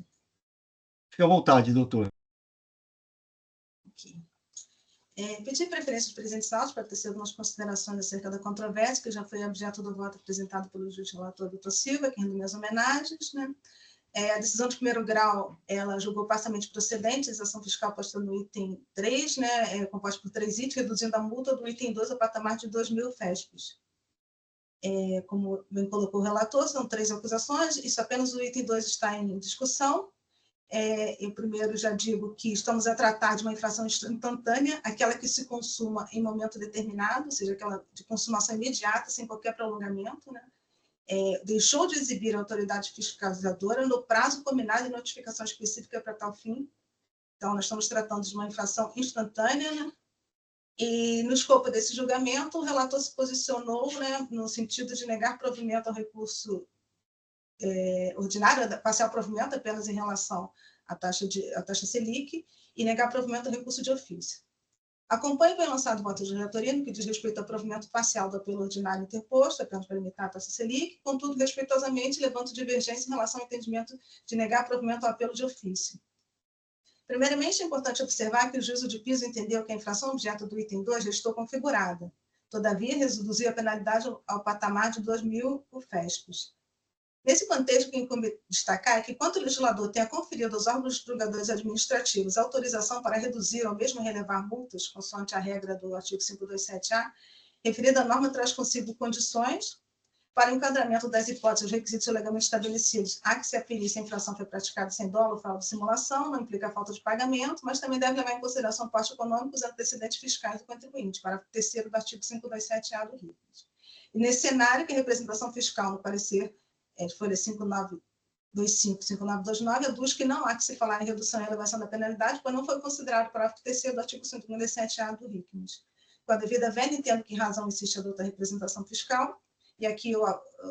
Fique à vontade, doutor.
Aqui. Pedi preferência do presidente Salles para tecer algumas considerações acerca da controvérsia, que já foi objeto do voto apresentado pelo juiz relator doutor Silva, que rende minhas homenagens, né? A decisão de primeiro grau, ela julgou parcialmente procedente a isenção fiscal posta no item 3, né, composto por 3 itens, reduzindo a multa do item 2 a patamar de 2.000 FESPs. Como bem colocou o relator, são 3 acusações, isso apenas o item 2 está em discussão. Eu primeiro já digo que estamos a tratar de uma infração instantânea, aquela que se consuma em momento determinado, ou seja, aquela de consumação imediata, sem qualquer prolongamento, né? Deixou de exibir a autoridade fiscalizadora no prazo combinado em notificação específica para tal fim. Então, nós estamos tratando de uma infração instantânea, né? E, no escopo desse julgamento, o relator se posicionou, né, no sentido de negar provimento ao recurso ordinário, parcial provimento apenas em relação à taxa Selic, e negar provimento ao recurso de ofício. Acompanho bem lançado o voto de relatoria no que diz respeito ao provimento parcial do apelo ordinário interposto, apenas para limitar a taxa Selic, contudo, respeitosamente, levanto divergência em relação ao entendimento de negar provimento ao apelo de ofício. Primeiramente, é importante observar que o juízo de piso entendeu que a infração objeto do item 2 restou configurada. Todavia, reduziu a penalidade ao patamar de 2.000 FESPs. Nesse contexto, o que incumbe destacar é que, enquanto o legislador tenha conferido aos órgãos julgadores administrativos autorização para reduzir ou mesmo relevar multas, consoante a regra do artigo 527-A, referida norma traz consigo condições para o enquadramento das hipóteses e requisitos legalmente estabelecidos. Há que se aferir se a infração foi praticada sem dolo, fraude ou simulação, não implica falta de pagamento, mas também deve levar em consideração o parte econômico os antecedentes fiscais do contribuinte, parágrafo 3º do artigo 527-A do RICOS. E nesse cenário, que a representação fiscal, no parecer de folha 5925, 5929, aduz que não há que se falar em redução e elevação da penalidade, pois não foi considerado o parágrafo 3º do artigo 57-A do RICMES. Com a devida vénia, entendo que em razão existe a outra representação fiscal, e aqui eu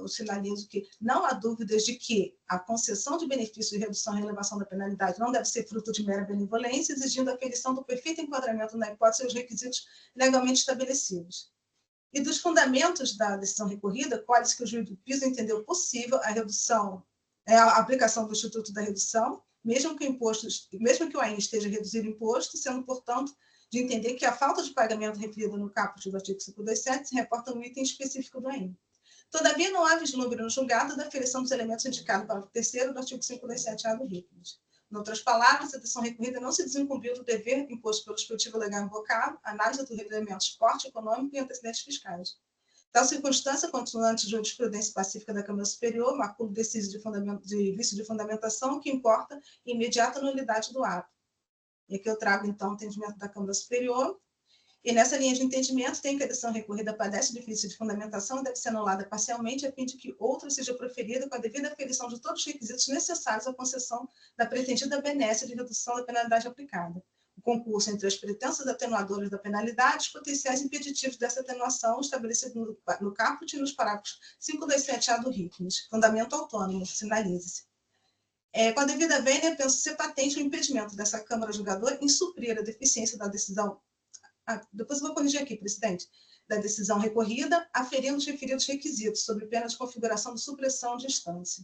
sinalizo que não há dúvidas de que a concessão de benefício de redução e elevação da penalidade não deve ser fruto de mera benevolência, exigindo a aferição do perfeito enquadramento na hipótese e os requisitos legalmente estabelecidos. E dos fundamentos da decisão recorrida, colhe-se que o juiz do piso entendeu possível a redução, a aplicação do Instituto da Redução, mesmo que o AIN esteja reduzindo o imposto, sendo, portanto, de entender que a falta de pagamento referida no caput do artigo 527 se reporta no item específico do AIN. Todavia, não há vislumbre no julgado da aferição dos elementos indicados para o terceiro do artigo 527-A do RICMES. Em outras palavras, a decisão recorrida não se desincumbiu do dever imposto pelo dispositivo legal invocado, análise dos elementos porte econômico e antecedentes fiscais. Tal circunstância, continuante de jurisprudência pacífica da Câmara Superior, macula de vício de fundamentação, que importa imediata nulidade do ato. E aqui eu trago, então, o entendimento da Câmara Superior. E nessa linha de entendimento, tem que a decisão recorrida padece de vício de fundamentação e deve ser anulada parcialmente, a fim de que outra seja proferida com a devida aferição de todos os requisitos necessários à concessão da pretendida benesse de redução da penalidade aplicada. O concurso entre as pretensas atenuadoras da penalidade e os potenciais impeditivos dessa atenuação estabelecido no caput e nos parágrafos 527-A do RICMES. Fundamento autônomo, sinalize-se. Com a devida vênia, penso ser patente o impedimento dessa Câmara Julgadora em suprir a deficiência da decisão. Depois eu vou corrigir aqui, presidente, da decisão recorrida, aferindo os referidos requisitos, sob pena de configuração de supressão de instância.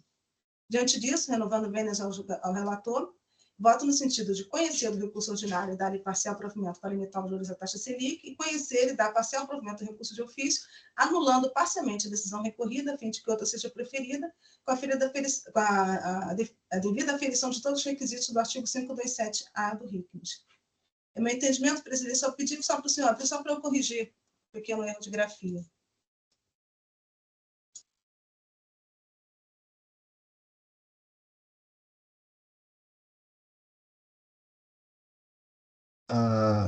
Diante disso, renovando vênias ao relator, voto no sentido de conhecer do recurso ordinário e dar-lhe parcial provimento para limitar os juros da taxa Selic, e conhecer e dar parcial provimento ao recurso de ofício, anulando parcialmente a decisão recorrida, a fim de que outra seja preferida, com a devida aferição de todos os requisitos do artigo 527-A do RICMES. É meu entendimento, presidente, só pedir só para o senhor, só para eu corrigir um pequeno erro de grafia.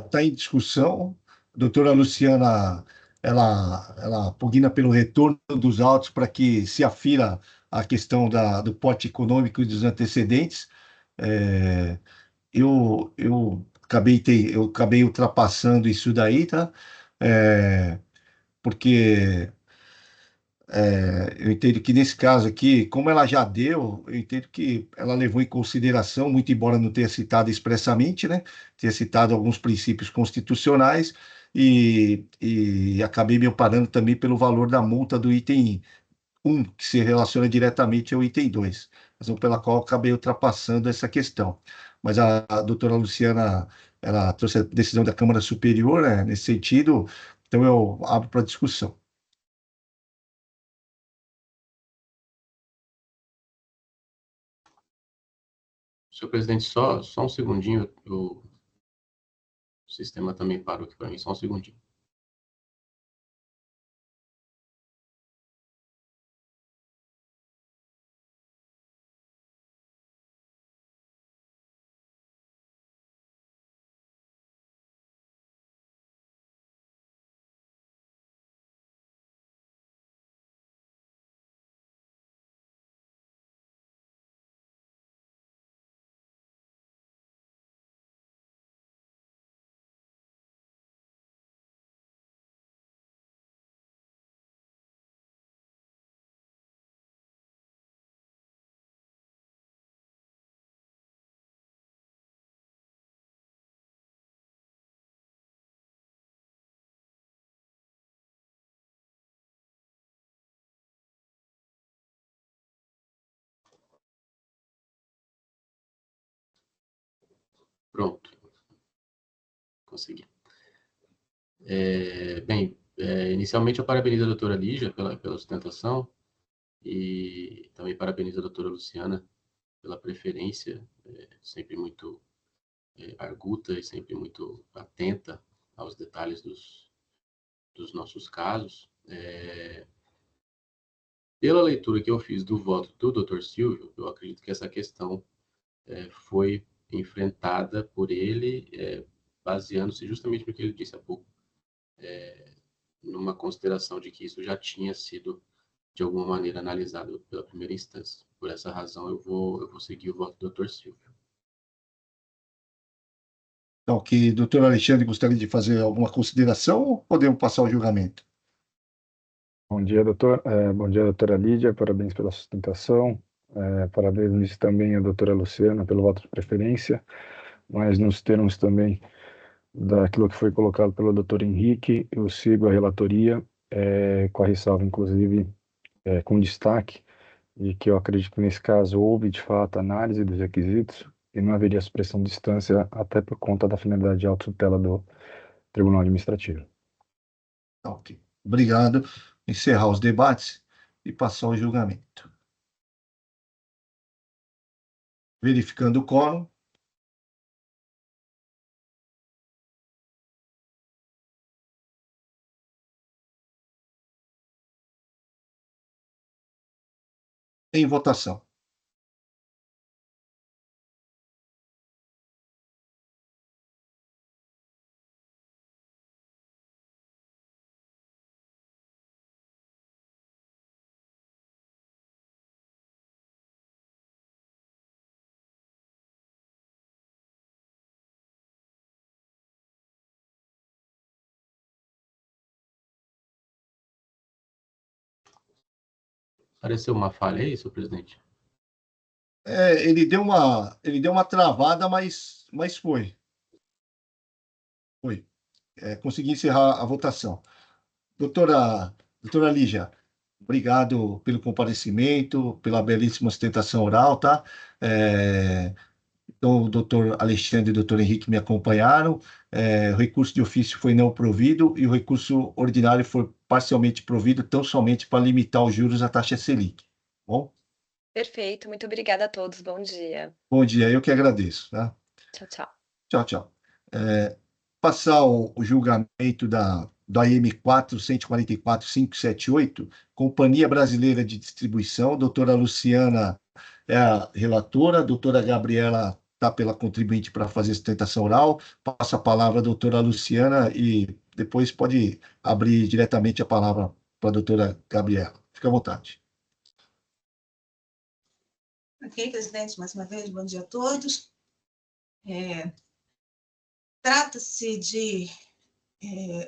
Está em discussão. A doutora Luciana, ela pugna pelo retorno dos autos para que se afira a questão do pote econômico e dos antecedentes. Eu acabei ultrapassando isso daí, tá? Porque eu entendo que nesse caso aqui, como ela já deu, eu entendo que ela levou em consideração, muito embora não tenha citado expressamente, né? Tenha citado alguns princípios constitucionais e acabei me parando também pelo valor da multa do item 1, que se relaciona diretamente ao item 2. razão pela qual eu acabei ultrapassando essa questão. Mas a doutora Luciana, ela trouxe a decisão da Câmara Superior, né, nesse sentido, então eu abro para discussão.
Senhor presidente, só um segundinho, o sistema também parou aqui para mim, só um segundinho. Pronto. Consegui. Bem, inicialmente eu parabenizo a doutora Lígia pela sustentação e também parabenizo a doutora Luciana pela preferência, sempre muito arguta e sempre muito atenta aos detalhes dos nossos casos. Pela leitura que eu fiz do voto do Dr. Silvio, eu acredito que essa questão foi enfrentada por ele, baseando-se justamente no que ele disse há pouco, numa consideração de que isso já tinha sido, de alguma maneira, analisado pela primeira instância. Por essa razão, eu vou seguir o voto do Dr. Silvio.
Então, que o doutor Alexandre gostaria de fazer alguma consideração ou podemos passar ao julgamento?
Bom dia, doutor. Bom dia, doutora Lídia. Parabéns pela sustentação. Parabéns também à doutora Luciana pelo voto de preferência, mas nos termos também daquilo que foi colocado pelo doutor Henrique, eu sigo a relatoria, com a ressalva, inclusive, com destaque, de que eu acredito que nesse caso houve, de fato, análise dos requisitos e não haveria supressão de instância, até por conta da finalidade de autotutela do Tribunal Administrativo.
Ok. Obrigado. Encerrar os debates e passar ao julgamento. Verificando o quórum. Em votação.
Pareceu uma falha aí, senhor presidente?
Ele deu uma travada, mas foi. Foi. Consegui encerrar a votação. Doutora Lígia, obrigado pelo comparecimento, pela belíssima sustentação oral, tá? Então, o doutor Alexandre e o doutor Henrique me acompanharam. O recurso de ofício foi não provido e o recurso ordinário foi parcialmente provido, tão somente para limitar os juros à taxa Selic. Bom?
Perfeito, muito obrigada a todos. Bom dia.
Bom dia, eu que agradeço, tá?
Tchau, tchau.
Tchau, tchau. Passar o julgamento do AM 4144578, Companhia Brasileira de Distribuição, doutora Luciana é a relatora, a doutora Gabriela está pela contribuinte para fazer sustentação oral. Passo a palavra à doutora Luciana e depois pode abrir diretamente a palavra para a doutora Gabriela. Fique à vontade.
Ok, presidente, mais uma vez, bom dia a todos. Trata-se de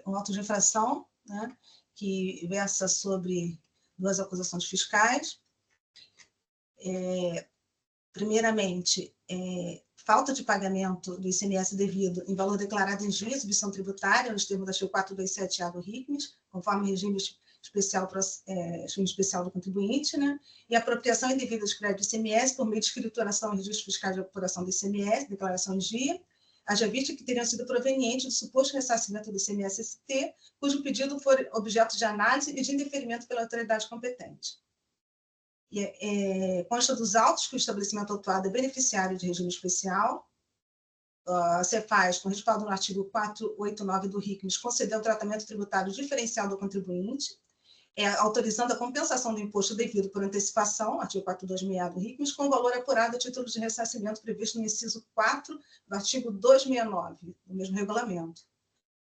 um auto de infração, né, que versa sobre duas acusações fiscais. Primeiramente, falta de pagamento do ICMS devido em valor declarado em juízo de missão tributária, nos termos da Lei 427A do RICMES, conforme regimes especial do contribuinte, né? E apropriação indevida de crédito do ICMS por meio de escrituração e registro fiscal de apuração do ICMS, declaração em dia, haja vista que teriam sido provenientes do suposto ressarcimento do ICMS-ST, cujo pedido for objeto de análise e de indeferimento pela autoridade competente. Consta dos autos que o estabelecimento autuado é beneficiário de regime especial. A Cefaz, com respaldo no artigo 489 do RICMES, concedeu tratamento tributário diferencial do contribuinte, autorizando a compensação do imposto devido por antecipação, artigo 426 do RICMES, com valor apurado a título de ressarcimento previsto no inciso 4 do artigo 269 do mesmo regulamento.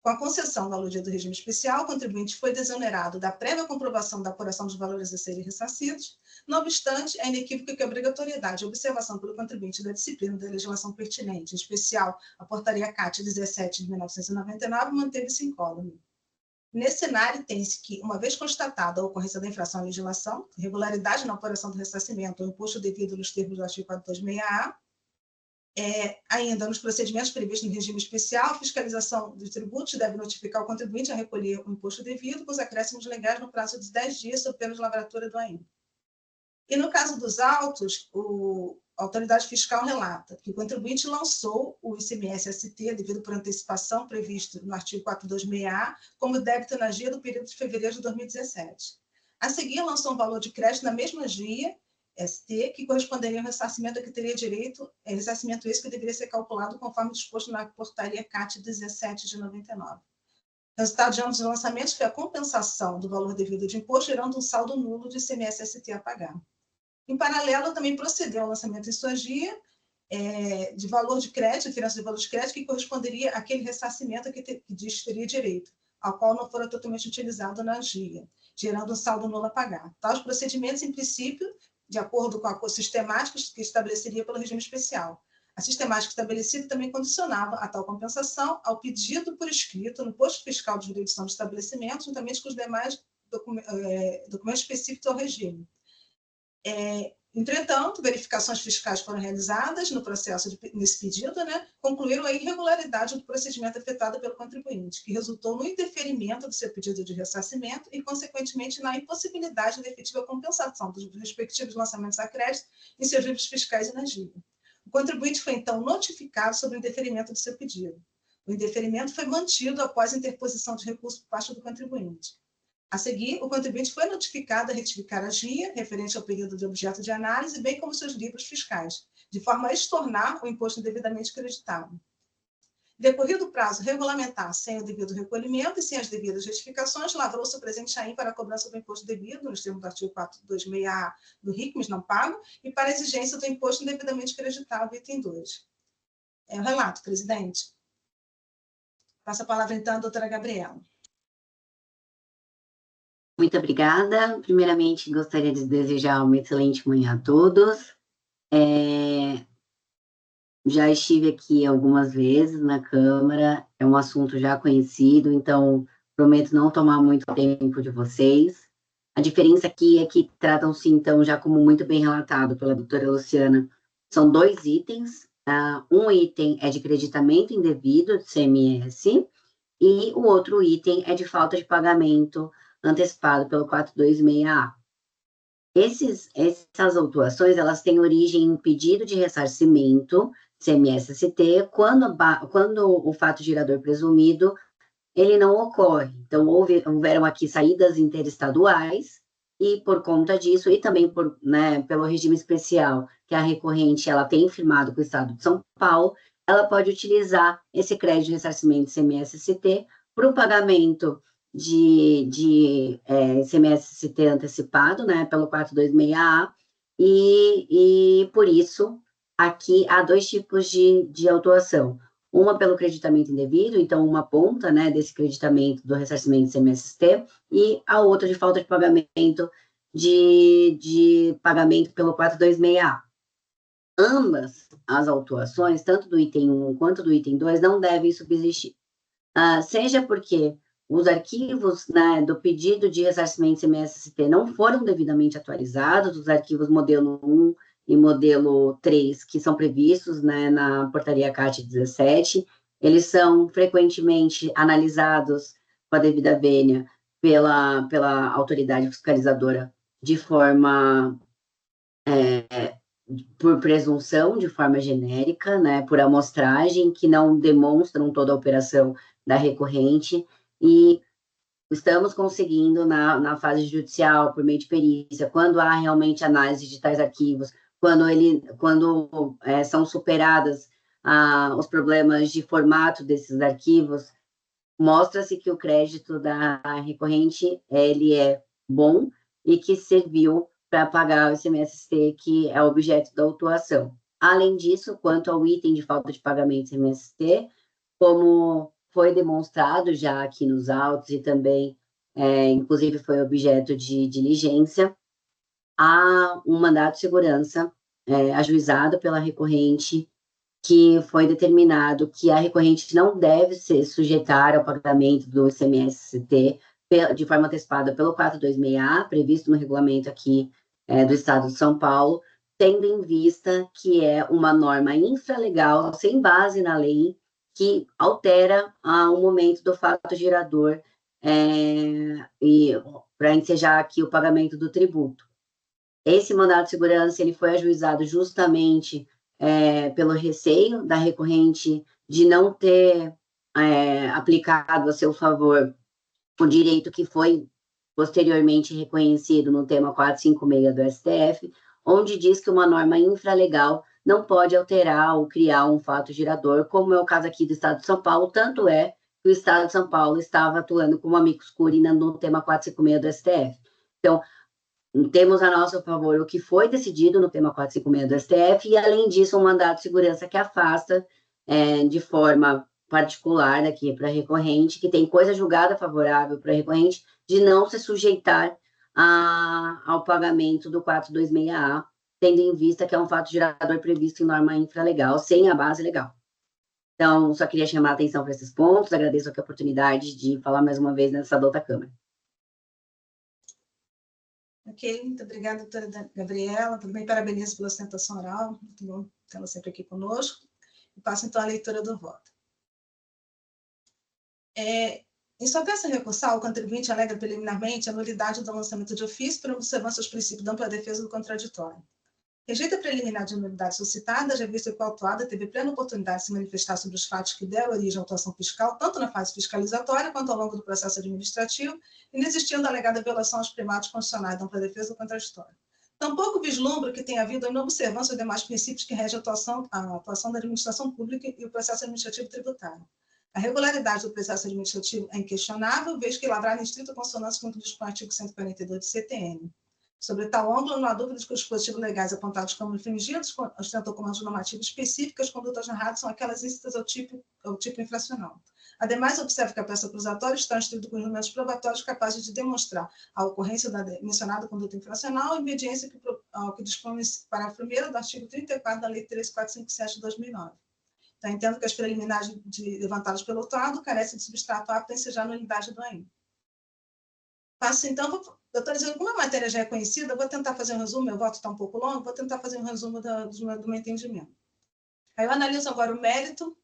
Com a concessão do aludido do regime especial, o contribuinte foi desonerado da prévia comprovação da apuração dos valores a serem ressarcidos. Não obstante, é inequívoco que a obrigatoriedade de observação pelo contribuinte da disciplina da legislação pertinente, em especial a Portaria CAT 17 de 1999, manteve-se incólume. Nesse cenário, tem-se que, uma vez constatada a ocorrência da infração à legislação, irregularidade na apuração do ressarcimento ou imposto devido nos termos do artigo 426-A, ainda nos procedimentos previstos no regime especial, a fiscalização dos tributos deve notificar o contribuinte a recolher o imposto devido com os acréscimos legais no prazo de 10 dias, sob pena de lavratura do AIM. E no caso dos autos, a autoridade fiscal relata que o contribuinte lançou o ICMS-ST devido por antecipação previsto no artigo 426-A como débito na GIA do período de fevereiro de 2017. A seguir, lançou um valor de crédito na mesma GIA ST, que corresponderia ao ressarcimento a que teria direito, ressarcimento esse que deveria ser calculado conforme disposto na Portaria CAT 17 de 99. O resultado de ambos os lançamentos foi a compensação do valor devido de imposto, gerando um saldo nulo de ICMS-ST a pagar. Em paralelo, também procedeu ao lançamento em sua GIA de valor de crédito, diferença de valor de crédito, que corresponderia àquele ressarcimento a que diz que teria direito, ao qual não fora totalmente utilizado na GIA, gerando um saldo nulo a pagar. Tais procedimentos, em princípio, de acordo com a sistemática que estabeleceria pelo regime especial. A sistemática estabelecida também condicionava a tal compensação ao pedido por escrito no posto fiscal de jurisdição do estabelecimento, juntamente com os demais documentos específicos ao regime. Entretanto, verificações fiscais foram realizadas no processo nesse pedido, né, concluíram a irregularidade do procedimento efetuado pelo contribuinte, que resultou no indeferimento do seu pedido de ressarcimento e, consequentemente, na impossibilidade de efetiva compensação dos respectivos lançamentos a crédito em seus livros fiscais e na GIA. O contribuinte foi, então, notificado sobre o indeferimento do seu pedido. O indeferimento foi mantido após a interposição de recurso por parte do contribuinte. A seguir, o contribuinte foi notificado a retificar a GIA, referente ao período de objeto de análise, bem como seus livros fiscais, de forma a estornar o imposto indevidamente creditado. Decorrido o prazo regulamentar sem o devido recolhimento e sem as devidas retificações, lavrou-se o presente AIM para a cobrança do imposto devido, nos termos do artigo 426-A do RICMES, não pago, e para a exigência do imposto indevidamente creditado, item 2. O relato, presidente. Passo a palavra, então, à doutora Gabriela.
Muito obrigada. Primeiramente, gostaria de desejar uma excelente manhã a todos. Já estive aqui algumas vezes na Câmara, é um assunto já conhecido, então prometo não tomar muito tempo de vocês. A diferença aqui é que tratam-se, então, já como muito bem relatado pela doutora Luciana, são 2 itens. Um item é de creditamento indevido de CMS e o outro item é de falta de pagamento antecipado pelo 426-A. Essas autuações, elas têm origem em pedido de ressarcimento, CMS-ST, quando o fato gerador presumido, ele não ocorre. Então, houveram aqui saídas interestaduais, e por conta disso, e também pelo regime especial que a recorrente ela tem firmado com o Estado de São Paulo, ela pode utilizar esse crédito de ressarcimento CMS-ST para o pagamento de ICMS-ST antecipado, né, pelo 426-A, e por isso, aqui há 2 tipos de autuação. Uma pelo creditamento indevido, então uma ponta, né, desse creditamento do ressarcimento de ICMS-ST, e a outra de falta de pagamento de pagamento pelo 426-A. Ambas as autuações, tanto do item 1 quanto do item 2, não devem subsistir. Seja porque os arquivos, né, do pedido de ressarcimento ICMS-ST não foram devidamente atualizados, os arquivos modelo 1 e modelo 3, que são previstos, né, na Portaria CAT 17, eles são frequentemente analisados com a devida vênia pela autoridade fiscalizadora de forma por presunção, de forma genérica, né, por amostragem, que não demonstram toda a operação da recorrente, e estamos conseguindo, na fase judicial, por meio de perícia, quando há realmente análise de tais arquivos, quando são superadas os problemas de formato desses arquivos, mostra-se que o crédito da recorrente ele é bom e que serviu para pagar o ICMS-ST, que é objeto da autuação. Além disso, quanto ao item de falta de pagamento do ICMS-ST, como foi demonstrado já aqui nos autos e também, inclusive, foi objeto de diligência, há um mandado de segurança ajuizado pela recorrente, que foi determinado que a recorrente não deve se sujeitar ao pagamento do ICMS-ST de forma antecipada pelo 426A, previsto no regulamento aqui do Estado de São Paulo, tendo em vista que é uma norma infralegal, sem base na lei, que altera o momento do fato gerador e para ensejar aqui o pagamento do tributo. Esse mandado de segurança ele foi ajuizado justamente pelo receio da recorrente de não ter aplicado a seu favor o direito que foi posteriormente reconhecido no tema 456 do STF, onde diz que uma norma infralegal não pode alterar ou criar um fato gerador, como é o caso aqui do Estado de São Paulo, tanto é que o Estado de São Paulo estava atuando como amicus curiae no tema 456 do STF. Então, temos a nosso favor o que foi decidido no tema 456 do STF, e, além disso, um mandado de segurança que afasta de forma particular aqui para a recorrente, que tem coisa julgada favorável para a recorrente, de não se sujeitar ao pagamento do 426A, tendo em vista que é um fato gerador previsto em norma infralegal, sem a base legal. Então, só queria chamar a atenção para esses pontos, agradeço aqui a oportunidade de falar mais uma vez nessa outra Câmara.
Ok, muito obrigada, doutora Gabriela. Também parabenizo pela sustentação oral, muito bom tê-la sempre aqui conosco. E passo, então, a leitura do voto. Em sua peça recursal, o contribuinte alega preliminarmente a nulidade do lançamento de ofício por observância aos princípios da ampla defesa do contraditório. Rejeita a preliminar de nulidade suscitada, já visto que o autuado teve plena oportunidade de se manifestar sobre os fatos que deram origem à autuação fiscal, tanto na fase fiscalizatória quanto ao longo do processo administrativo, inexistindo a alegada violação aos primados constitucionais da ampla defesa do contraditório. Tampouco vislumbro que tenha havido a inobservância aos demais princípios que regem a atuação da administração pública e o processo administrativo tributário. A regularidade do processo administrativo é inquestionável, vez que lavrada em estrita consonância com o que dispõe o artigo 142 do CTN. Sobre tal ângulo, não há dúvida de que os dispositivos legais apontados como infringidos ostentam como normativo específico, as condutas narradas são aquelas íncitas ao tipo infracional. Ademais, observo que a peça acusatória está instruída com elementos probatórios capazes de demonstrar a ocorrência da mencionada conduta infracional em obediência ao que dispõe o parágrafo 1º do artigo 34 da Lei 13457 de 2009. Então, entendo que as preliminares levantadas pelo autuado carecem de substrato apto a ensejar a nulidade do AIM. Passo, então, doutora, como a matéria já é conhecida, eu vou tentar fazer um resumo, meu voto está um pouco longo, vou tentar fazer um resumo do meu entendimento. Aí eu analiso agora o mérito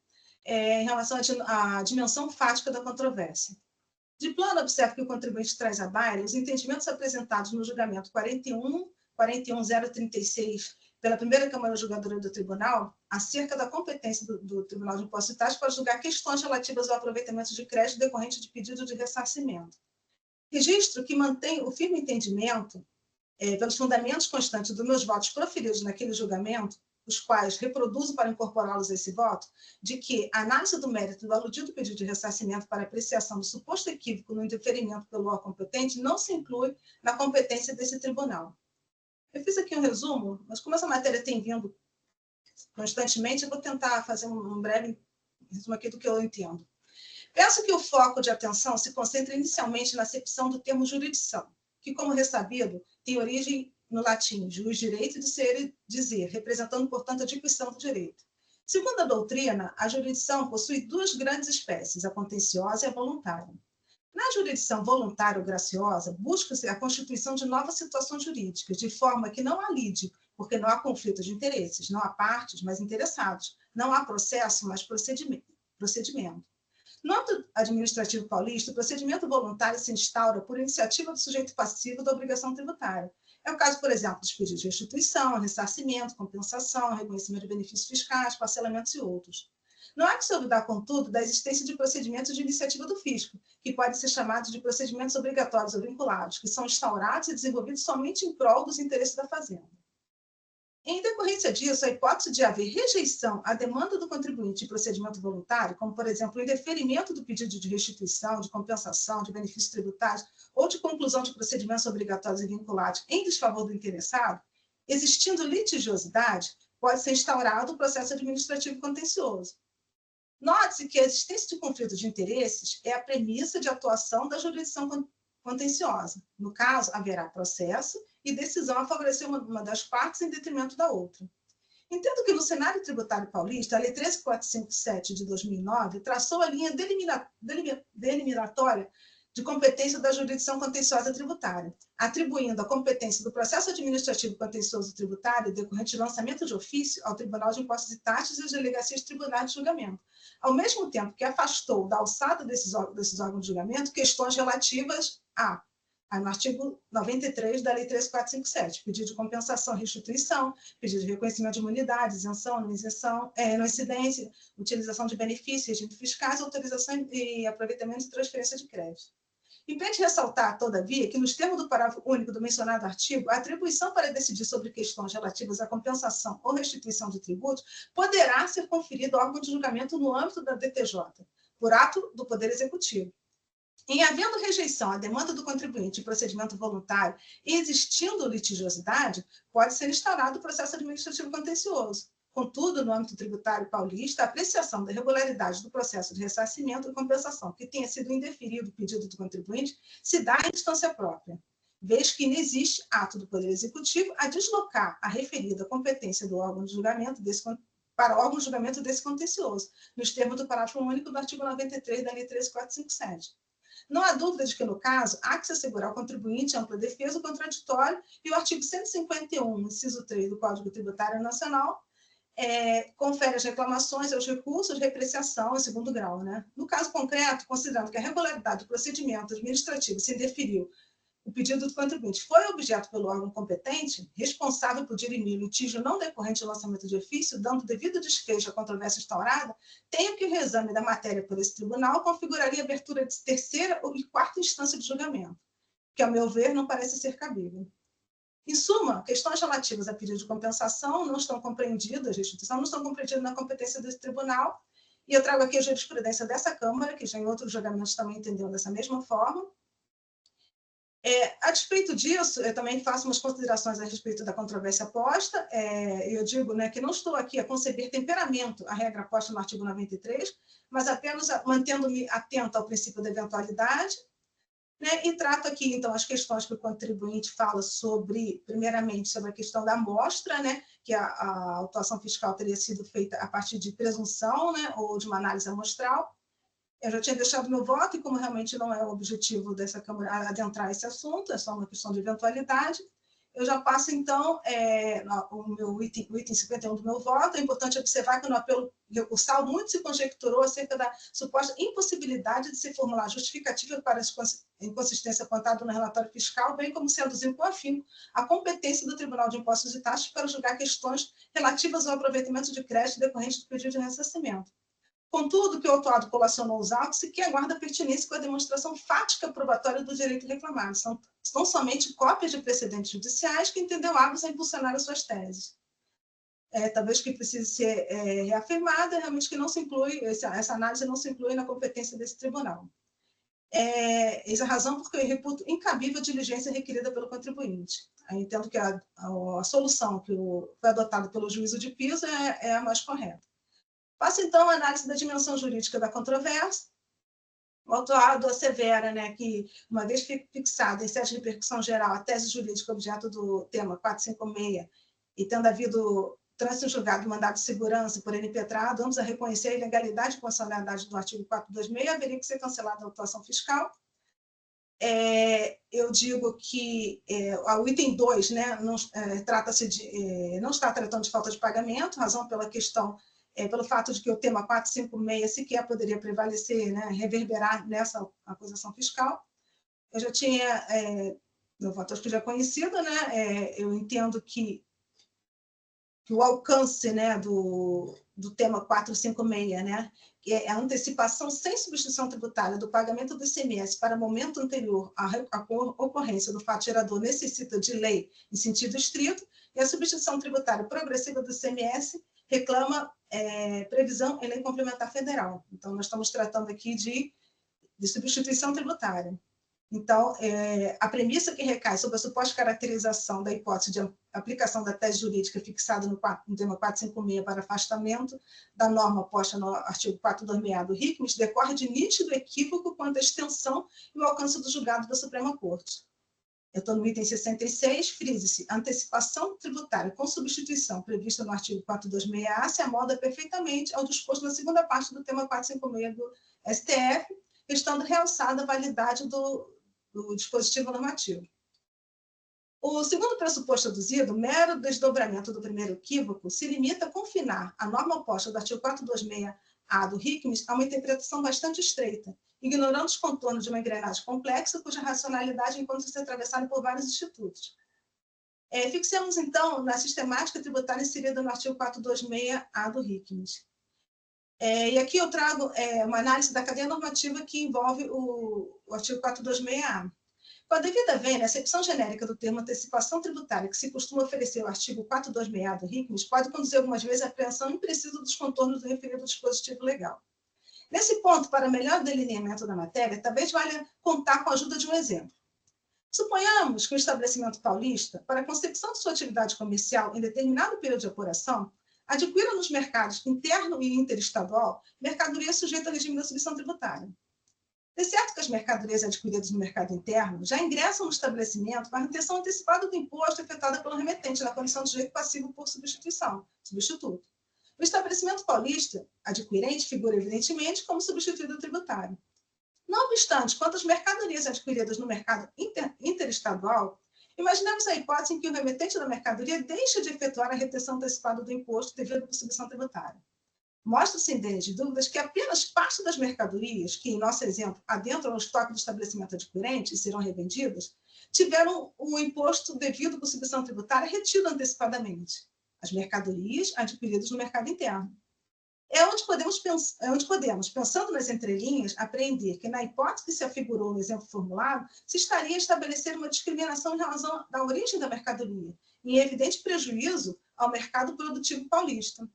em relação à dimensão fática da controvérsia. De plano, observo que o contribuinte traz à baila os entendimentos apresentados no julgamento 41.036 pela primeira Câmara Julgadora do Tribunal, acerca da competência do Tribunal de Impostos e Taxas para julgar questões relativas ao aproveitamento de crédito decorrente de pedido de ressarcimento. Registro que mantém o firme entendimento, pelos fundamentos constantes dos meus votos proferidos naquele julgamento, os quais reproduzo para incorporá-los a esse voto, de que a análise do mérito do aludido pedido de ressarcimento para apreciação do suposto equívoco no indeferimento pelo órgão competente não se inclui na competência desse tribunal. Eu fiz aqui um resumo, mas como essa matéria tem vindo constantemente, eu vou tentar fazer um breve resumo aqui do que eu entendo. Penso que o foco de atenção se concentra inicialmente na acepção do termo jurisdição, que, como ressabido, tem origem no latim, jus direito de ser e dizer, representando, portanto, a diquisição do direito. Segundo a doutrina, a jurisdição possui duas grandes espécies, a contenciosa e a voluntária. Na jurisdição voluntária ou graciosa, busca-se a constituição de novas situações jurídicas, de forma que não há lide, porque não há conflito de interesses, não há partes, mas interessados, não há processo, mas procedimento. No âmbito administrativo paulista, o procedimento voluntário se instaura por iniciativa do sujeito passivo da obrigação tributária. É o caso, por exemplo, dos pedidos de restituição, ressarcimento, compensação, reconhecimento de benefícios fiscais, parcelamentos e outros. Não há que se olvidar, contudo, da existência de procedimentos de iniciativa do fisco, que podem ser chamados de procedimentos obrigatórios ou vinculados, que são instaurados e desenvolvidos somente em prol dos interesses da fazenda. Em decorrência disso, a hipótese de haver rejeição à demanda do contribuinte de procedimento voluntário, como, por exemplo, o indeferimento do pedido de restituição, de compensação, de benefícios tributários ou de conclusão de procedimentos obrigatórios e vinculados em desfavor do interessado, existindo litigiosidade, pode ser instaurado o processo administrativo contencioso. Note-se que a existência de conflito de interesses é a premissa de atuação da jurisdição contenciosa. No caso, haverá processo e decisão a favorecer uma das partes em detrimento da outra. Entendo que no cenário tributário paulista, a Lei 13457 de 2009 traçou a linha delimitatória de competência da jurisdição contenciosa tributária, atribuindo a competência do processo administrativo contencioso tributário decorrente de lançamento de ofício ao Tribunal de Impostos e Taxas e às delegacias tribunais de julgamento, ao mesmo tempo que afastou da alçada desses órgãos de julgamento questões relativas no artigo 93 da Lei 13457, pedido de compensação, restituição, pedido de reconhecimento de imunidade, isenção, não isenção, não incidência, utilização de benefícios, regimes fiscais, autorização e aproveitamento de transferência de crédito. Impede ressaltar, todavia, que nos termos do parágrafo único do mencionado artigo, a atribuição para decidir sobre questões relativas à compensação ou restituição de tributos poderá ser conferida ao órgão de julgamento no âmbito da DTJ, por ato do Poder Executivo. Em havendo rejeição à demanda do contribuinte de procedimento voluntário e existindo litigiosidade, pode ser instaurado o processo administrativo contencioso. Contudo, no âmbito tributário paulista, a apreciação da regularidade do processo de ressarcimento e compensação que tenha sido indeferido o pedido do contribuinte se dá em instância própria, vez que não existe ato do Poder Executivo a deslocar a referida competência do órgão de julgamento para o órgão de julgamento desse contencioso, nos termos do parágrafo único do artigo 93 da Lei 13457. Não há dúvida de que, no caso, há que se assegurar ao contribuinte ampla defesa, o contraditório, e o artigo 151, inciso 3 do Código Tributário Nacional, confere as reclamações aos recursos de repreciação em segundo grau. Né? No caso concreto, considerando que a regularidade do procedimento administrativo se indeferiu, o pedido do contribuinte foi objeto pelo órgão competente, responsável por dirimir o litígio não decorrente do lançamento de ofício, dando devido desfecho à controvérsia instaurada, tenho que o reexame da matéria por esse tribunal configuraria a abertura de terceira e quarta instância de julgamento, que, ao meu ver, não parece ser cabível. Em suma, questões relativas a pedido de compensação não estão compreendidas, restituição não estão compreendidas na competência desse tribunal, e eu trago aqui a jurisprudência dessa Câmara, que já em outros julgamentos também entendeu dessa mesma forma. A despeito disso, eu também faço umas considerações a respeito da controvérsia posta. Eu digo, né, que não estou aqui a conceber temperamento à regra posta no artigo 93, mas apenas mantendo-me atento ao princípio da eventualidade, né, e trato aqui, então, as questões que o contribuinte fala sobre, primeiramente, sobre a questão da amostra, né, que a autuação fiscal teria sido feita a partir de presunção, né, ou de uma análise amostral. Eu já tinha deixado meu voto, e como realmente não é o objetivo dessa Câmara adentrar esse assunto, é só uma questão de eventualidade, eu já passo, então, o item 51 do meu voto. É importante observar que no apelo recursal muito se conjecturou acerca da suposta impossibilidade de se formular justificativa para a inconsistência apontada no relatório fiscal, bem como se aduziu com afinco a competência do Tribunal de Impostos e Taxas para julgar questões relativas ao aproveitamento de crédito decorrente do pedido de ressarcimento. Contudo, que o autuado colacionou os autos e que aguarda pertinência com a demonstração fática probatória do direito reclamado. São somente cópias de precedentes judiciais que entendeu hábeis a impulsionar as suas teses. Talvez que precise ser reafirmada, realmente que não se inclui, essa análise não se inclui na competência desse tribunal. Essa é a razão porque eu reputo incabível a diligência requerida pelo contribuinte. Eu entendo que a solução que foi adotada pelo juízo de piso é a mais correta. Faço, então, a análise da dimensão jurídica da controvérsia. O autuado assevera, né, que, uma vez fixada em sede de repercussão geral a tese jurídica objeto do tema 456, e tendo havido trânsito em julgado do mandado de segurança por ele impetrado, ambos a reconhecer a ilegalidade e constitucionalidade do artigo 426, haveria que ser cancelada a autuação fiscal. Eu digo que o item 2, né, não está tratando de falta de pagamento, razão pela questão pelo fato de que o tema 456 sequer poderia prevalecer, né, reverberar nessa acusação fiscal. Eu já tinha, meu voto acho que já é conhecido, né, eu entendo que o alcance, né, do tema 456, né, que é a antecipação sem substituição tributária do pagamento do ICMS para momento anterior à ocorrência do fato gerador necessita de lei em sentido estrito, e a substituição tributária progressiva do ICMS reclama previsão em lei complementar federal. Então, nós estamos tratando aqui de substituição tributária. Então, a premissa que recai sobre a suposta caracterização da hipótese de aplicação da tese jurídica fixada no tema 456 para afastamento da norma posta no artigo 426A do RICMES decorre de nítido equívoco quanto à extensão e o alcance do julgado da Suprema Corte. Eu estou no item 66, frise-se, antecipação tributária com substituição prevista no artigo 426A se amolda perfeitamente ao disposto na segunda parte do tema 456 do STF, estando realçada a validade do dispositivo normativo. O segundo pressuposto aduzido, mero desdobramento do primeiro equívoco, se limita a confinar a norma oposta do artigo 426A do RICMES a uma interpretação bastante estreita, ignorando os contornos de uma engrenagem complexa, cuja racionalidade encontra-se atravessada por vários institutos. Fixemos, então, na sistemática tributária inserida no artigo 426A do RICMES. E aqui eu trago uma análise da cadeia normativa que envolve o artigo 426A. Com a devida vênia, a acepção genérica do termo antecipação tributária que se costuma oferecer ao artigo 426A do RICMES pode conduzir algumas vezes à apreensão imprecisa dos contornos do referido dispositivo legal. Nesse ponto, para melhor delineamento da matéria, talvez valha contar com a ajuda de um exemplo. Suponhamos que o estabelecimento paulista, para a concepção de sua atividade comercial em determinado período de apuração, adquira nos mercados interno e interestadual mercadoria sujeita ao regime da substituição tributária. É certo que as mercadorias adquiridas no mercado interno já ingressam no estabelecimento para a retenção antecipada do imposto efetuada pelo remetente na condição de sujeito passivo por substituto. O estabelecimento paulista adquirente figura evidentemente como substituído tributário. Não obstante, quanto às mercadorias adquiridas no mercado interestadual, imaginemos a hipótese em que o remetente da mercadoria deixa de efetuar a retenção antecipada do imposto devido à substituição tributária. Mostra-se independente de dúvidas que apenas parte das mercadorias que, em nosso exemplo, adentram no estoque do estabelecimento adquirente e serão revendidas, tiveram o imposto devido por substituição tributária retido antecipadamente. As mercadorias adquiridas no mercado interno. É onde podemos, pensando nas entrelinhas, apreender que, na hipótese que se afigurou no exemplo formulado, se estaria a estabelecer uma discriminação em razão da origem da mercadoria, em evidente prejuízo ao mercado produtivo paulista.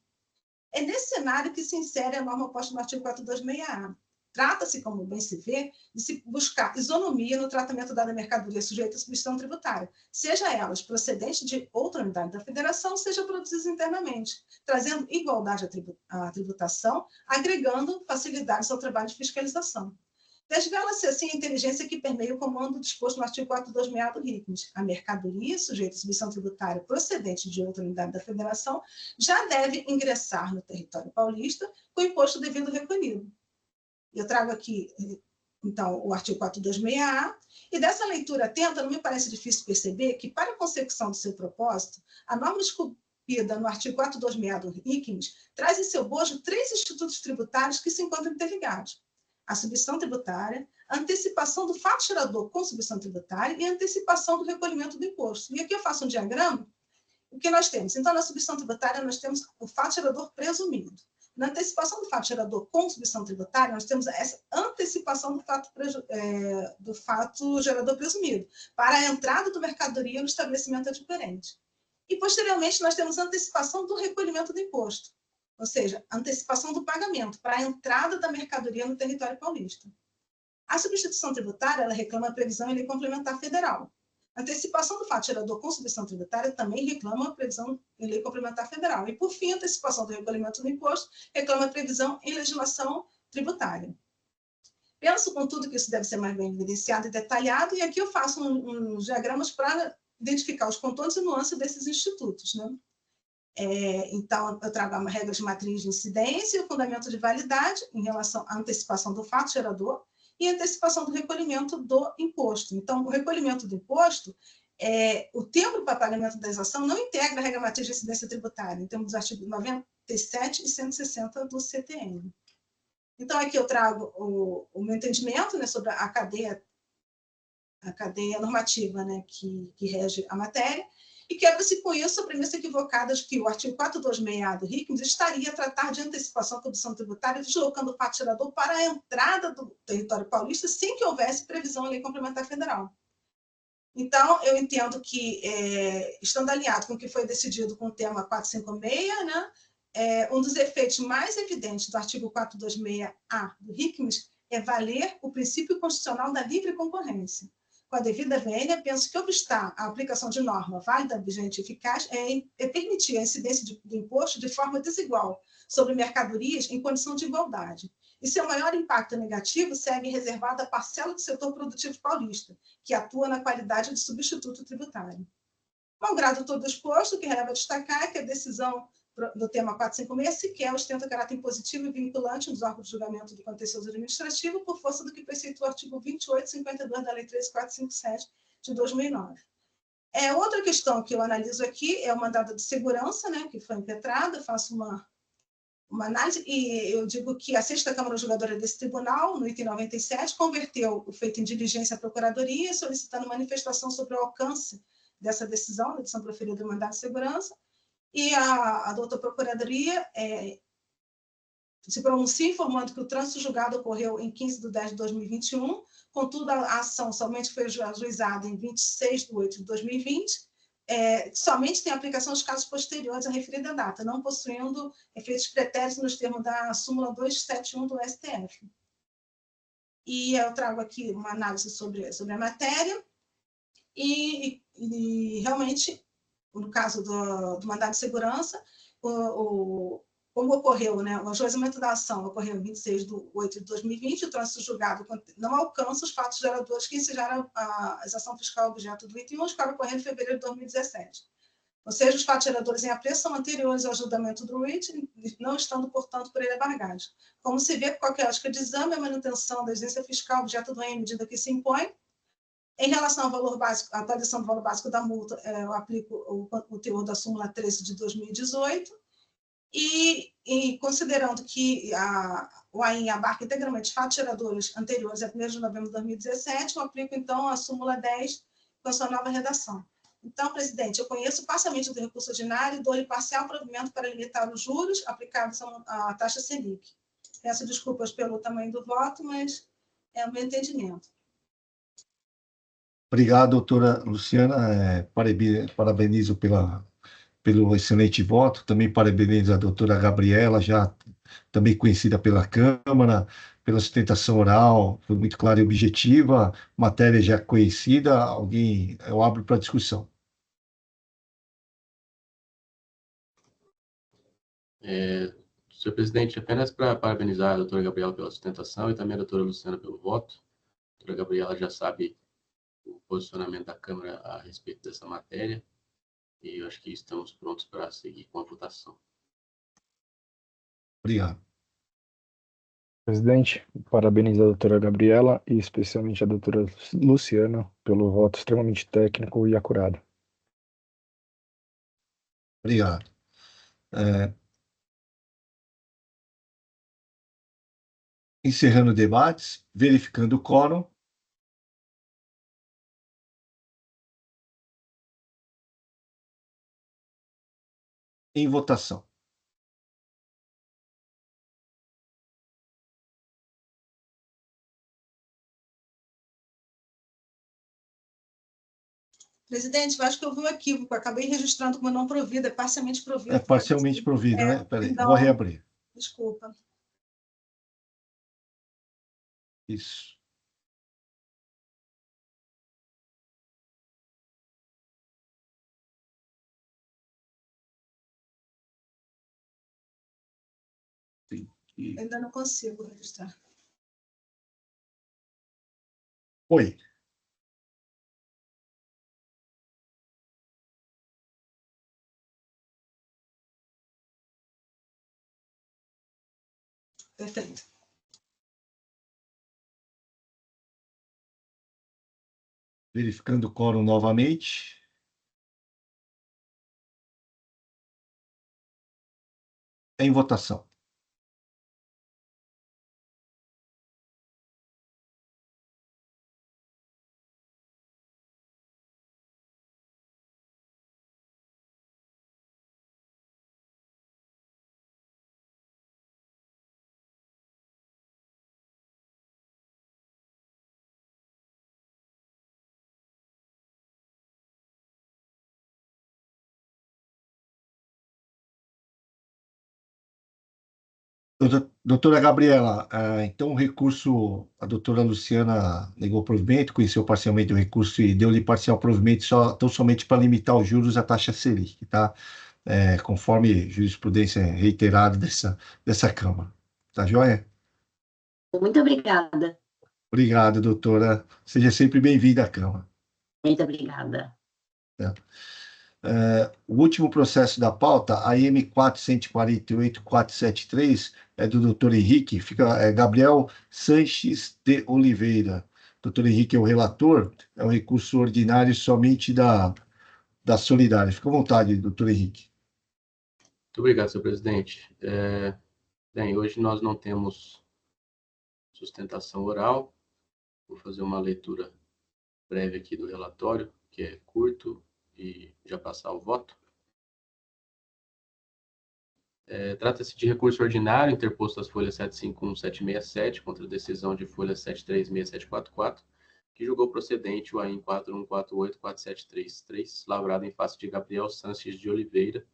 É nesse cenário que se insere a norma posta no artigo 426A. Trata-se, como bem se vê, de se buscar isonomia no tratamento da mercadoria sujeita à substituição tributária, seja elas procedentes de outra unidade da federação, seja produzidas internamente, trazendo igualdade à tributação, agregando facilidades ao trabalho de fiscalização. Desvela-se assim a inteligência que permeia o comando disposto no artigo 426A do RICMES. A mercadoria sujeita à substituição tributária procedente de outra unidade da federação já deve ingressar no território paulista com o imposto devido recolhido. Eu trago aqui, então, o artigo 426A, e dessa leitura atenta, não me parece difícil perceber que, para a consecução do seu propósito, a norma esculpida no artigo 426A do RICMES traz em seu bojo 3 institutos tributários que se encontram interligados: a substituição tributária, a antecipação do fato gerador com substituição tributária e a antecipação do recolhimento do imposto. E aqui eu faço um diagrama. O que nós temos? Então, na substituição tributária, nós temos o fato gerador presumido. Na antecipação do fato gerador com substituição tributária, nós temos essa antecipação do fato gerador presumido para a entrada do mercadoria no estabelecimento adquirente. E, posteriormente, nós temos a antecipação do recolhimento do imposto, ou seja, a antecipação do pagamento para a entrada da mercadoria no território paulista. A substituição tributária, ela reclama a previsão em lei complementar federal. A antecipação do fato gerador com substituição tributária também reclama a previsão em lei complementar federal. E, por fim, a antecipação do recolhimento do imposto reclama a previsão em legislação tributária. Penso, contudo, que isso deve ser mais bem evidenciado e detalhado, e aqui eu faço uns diagramas para identificar os contornos e nuances desses institutos, né? Então, eu trago uma regra de matriz de incidência e o fundamento de validade em relação à antecipação do fato gerador e antecipação do recolhimento do imposto. Então, o recolhimento do imposto, o tempo para pagamento da exação não integra a regra matriz de incidência tributária, em termos dos artigos 157 e 160 do CTN. Então, aqui eu trago o meu entendimento, né, sobre a cadeia normativa, né, que rege a matéria, e quebra-se com isso a premissa equivocada de que o artigo 426A do RICMS estaria a tratar de antecipação à contribuição tributária, deslocando o fato gerador para a entrada do território paulista sem que houvesse previsão em lei complementar federal. Então, eu entendo que, estando alinhado com o que foi decidido com o tema 456, né, um dos efeitos mais evidentes do artigo 426A do RICMS é valer o princípio constitucional da livre concorrência. Com a devida vênia, penso que obstar a aplicação de norma válida, vigente e eficaz é permitir a incidência do imposto de forma desigual sobre mercadorias em condição de igualdade. E seu maior impacto negativo segue reservado à parcela do setor produtivo paulista, que atua na qualidade de substituto tributário. Malgrado todo o exposto, o que releva destacar é que a decisão do tema 456 sequer ostenta caráter impositivo e vinculante nos órgãos de julgamento do contencioso administrativo, por força do que preceitua o artigo 2852 da Lei 13457 de 2009. Outra questão que eu analiso aqui é o mandado de segurança, né, que foi impetrado. Faço uma análise, e eu digo que a 6ª Câmara Julgadora desse tribunal, no item 97, converteu o feito em diligência à Procuradoria, solicitando manifestação sobre o alcance dessa decisão, da decisão proferida do mandado de segurança, e a doutora Procuradoria se pronuncia informando que o trânsito julgado ocorreu em 15/10/2021, contudo, a ação somente foi ajuizada em 26/8/2020, somente tem aplicação aos casos posteriores à referida data, não possuindo efeitos pretéritos nos termos da súmula 271 do STF. E eu trago aqui uma análise sobre a matéria, e realmente, no caso do mandado de segurança, como ocorreu, né, o ajuizamento da ação ocorreu em 26/8/2020, o trânsito julgado não alcança os fatos geradores que ensejaram a exação fiscal objeto do item 1, que ocorreu em fevereiro de 2017. Ou seja, os fatos geradores em apreço são anteriores ao julgamento do RIT, não estando, portanto, por ele embargados. Como se vê, por qualquer ótica de exame, a manutenção da exigência fiscal objeto do em medida que se impõe. Em relação ao valor básico, a atualização do valor básico da multa, eu aplico o teor da súmula 13 de 2018, e considerando que o AIN abarca integralmente fatos geradores anteriores a 1º de novembro de 2017, eu aplico, então, a súmula 10 com a sua nova redação. Então, presidente, eu conheço parcialmente do recurso ordinário e dou-lhe parcial provimento para limitar os juros aplicáveis à taxa Selic. Peço desculpas pelo tamanho do voto, mas é o meu entendimento.
Obrigado, doutora Luciana. Parabenizo pelo excelente voto. Também parabenizo a doutora Gabriela, já também conhecida pela Câmara, pela sustentação oral, foi muito clara e objetiva, matéria já conhecida. Eu abro para discussão.
Senhor presidente, apenas para parabenizar a doutora Gabriela pela sustentação e também a doutora Luciana pelo voto. A doutora Gabriela já sabe o posicionamento da Câmara a respeito dessa matéria, e eu acho que estamos prontos para seguir com a votação.
Obrigado.
Presidente, parabenizo a doutora Gabriela e especialmente a doutora Luciana pelo voto extremamente técnico e acurado.
Obrigado. Encerrando debates, verificando o quórum. Em votação.
Presidente, eu acho que houve um equívoco. Acabei registrando como não provida, é parcialmente provida.
É parcialmente provida, né? Peraí,
então,
vou reabrir.
Desculpa.
Isso.
Ainda não consigo registrar.
Oi.
Perfeito.
Verificando o quórum novamente. Em votação. Doutora Gabriela, então o recurso, a doutora Luciana negou provimento, conheceu parcialmente o recurso e deu-lhe parcial provimento tão somente para limitar os juros à taxa Selic, tá? Conforme jurisprudência reiterada dessa Câmara. Tá joia?
Muito obrigada.
Obrigado, doutora. Seja sempre bem-vinda à Câmara.
Muito obrigada.
Tá? O último processo da pauta, a M 448.473, é do doutor Henrique, Gabriel Sanches de Oliveira. Doutor Henrique é o relator, é um recurso ordinário somente da Solidária. Fica à vontade, doutor Henrique.
Muito obrigado, senhor presidente. Bem, hoje nós não temos sustentação oral. Vou fazer uma leitura breve aqui do relatório, que é curto, e já passar o voto. Trata-se de recurso ordinário interposto às folhas 751767 contra a decisão de folha 736744, que julgou procedente o AIN 41484733, lavrado em face de Gabriel Sanches de Oliveira,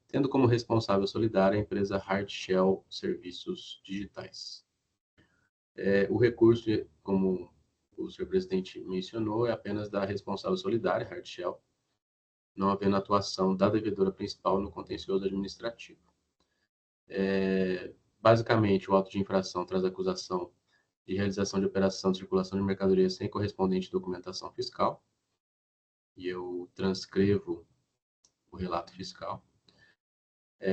tendo como responsável solidária a empresa Hardshell Serviços Digitais. O recurso, como o senhor presidente mencionou, é apenas da responsável solidária, Hardshell, não havendo atuação da devedora principal no contencioso administrativo. Basicamente, o auto de infração traz acusação de realização de operação de circulação de mercadoria sem correspondente documentação fiscal, e eu transcrevo o relato fiscal.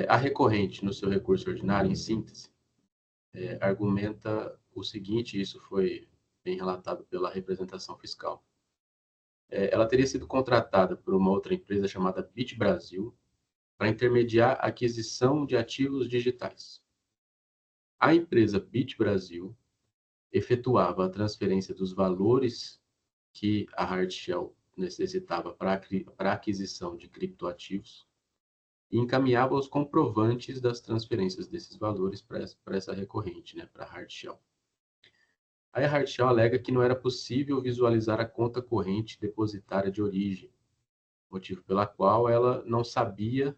A recorrente, no seu recurso ordinário, em síntese, argumenta o seguinte, isso foi bem relatado pela representação fiscal. Ela teria sido contratada por uma outra empresa chamada Bit Brasil para intermediar a aquisição de ativos digitais. A empresa Bit Brasil efetuava a transferência dos valores que a Hardshell necessitava para a aquisição de criptoativos e encaminhava os comprovantes das transferências desses valores para essa recorrente, né, para a Hardshell. Aí a Hardshell alega que não era possível visualizar a conta corrente depositária de origem, motivo pela qual ela não sabia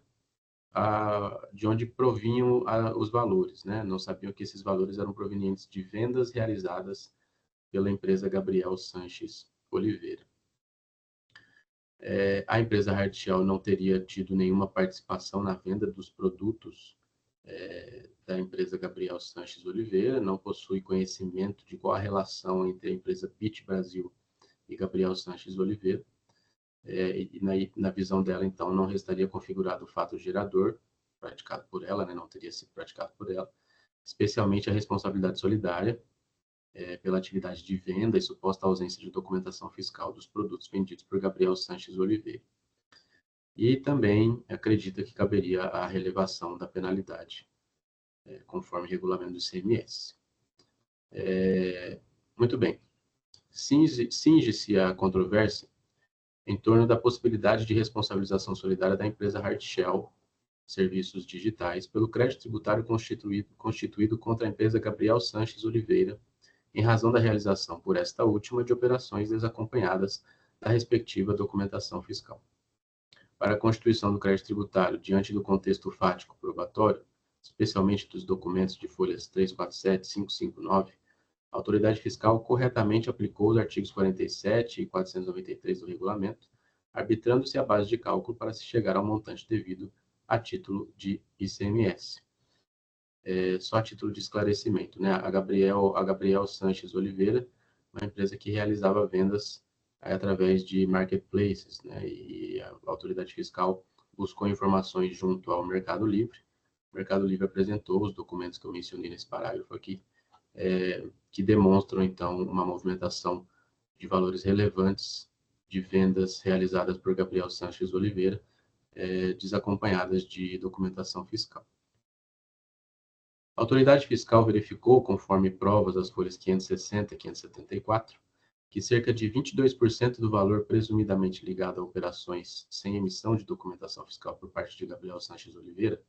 de onde provinham os valores, né? Não sabiam que esses valores eram provenientes de vendas realizadas pela empresa Gabriel Sanches Oliveira. A empresa Hardshell não teria tido nenhuma participação na venda dos produtos da empresa Gabriel Sanches Oliveira, não possui conhecimento de qual a relação entre a empresa Bit Brasil e Gabriel Sanches Oliveira, e na visão dela, então, não restaria configurado o fato gerador praticado por ela, né, não teria sido praticado por ela, especialmente a responsabilidade solidária pela atividade de venda e suposta ausência de documentação fiscal dos produtos vendidos por Gabriel Sanches Oliveira. E também acredita que caberia a relevação da penalidade, conforme o regulamento do ICMS. Muito bem. Cinge-se a controvérsia em torno da possibilidade de responsabilização solidária da empresa Hardshell Serviços Digitais pelo crédito tributário constituído contra a empresa Gabriel Sanches Oliveira, em razão da realização por esta última de operações desacompanhadas da respectiva documentação fiscal. Para a constituição do crédito tributário, diante do contexto fático probatório, especialmente dos documentos de folhas 347 e 559, a autoridade fiscal corretamente aplicou os artigos 47 e 493 do regulamento, arbitrando-se a base de cálculo para se chegar ao montante devido a título de ICMS. Só a título de esclarecimento, né? A Gabriel Sanches Oliveira, uma empresa que realizava vendas através de marketplaces, né? E a autoridade fiscal buscou informações junto ao Mercado Livre. O Mercado Livre apresentou os documentos que eu mencionei nesse parágrafo aqui, que demonstram, então, uma movimentação de valores relevantes de vendas realizadas por Gabriel Sanches Oliveira, desacompanhadas de documentação fiscal. A autoridade fiscal verificou, conforme provas das folhas 560 e 574, que cerca de 22% do valor presumidamente ligado a operações sem emissão de documentação fiscal por parte de Gabriel Sanches Oliveira,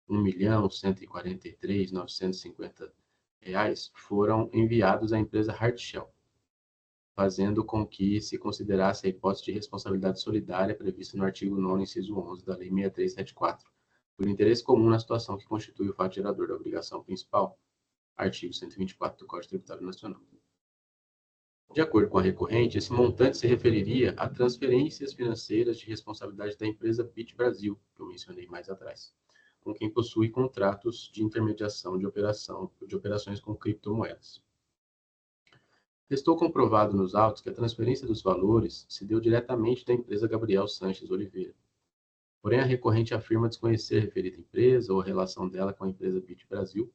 R$ 1.143.950, foram enviados à empresa Hardshell, fazendo com que se considerasse a hipótese de responsabilidade solidária prevista no artigo 9º, inciso 11 da Lei 6374, por interesse comum na situação que constitui o fato gerador da obrigação principal, artigo 124 do Código Tributário Nacional. De acordo com a recorrente, esse montante se referiria a transferências financeiras de responsabilidade da empresa BIT Brasil, que eu mencionei mais atrás, com quem possui contratos de intermediação de operações com criptomoedas. Restou comprovado nos autos que a transferência dos valores se deu diretamente da empresa Gabriel Sanches Oliveira. Porém, a recorrente afirma desconhecer a referida empresa ou a relação dela com a empresa BIT Brasil,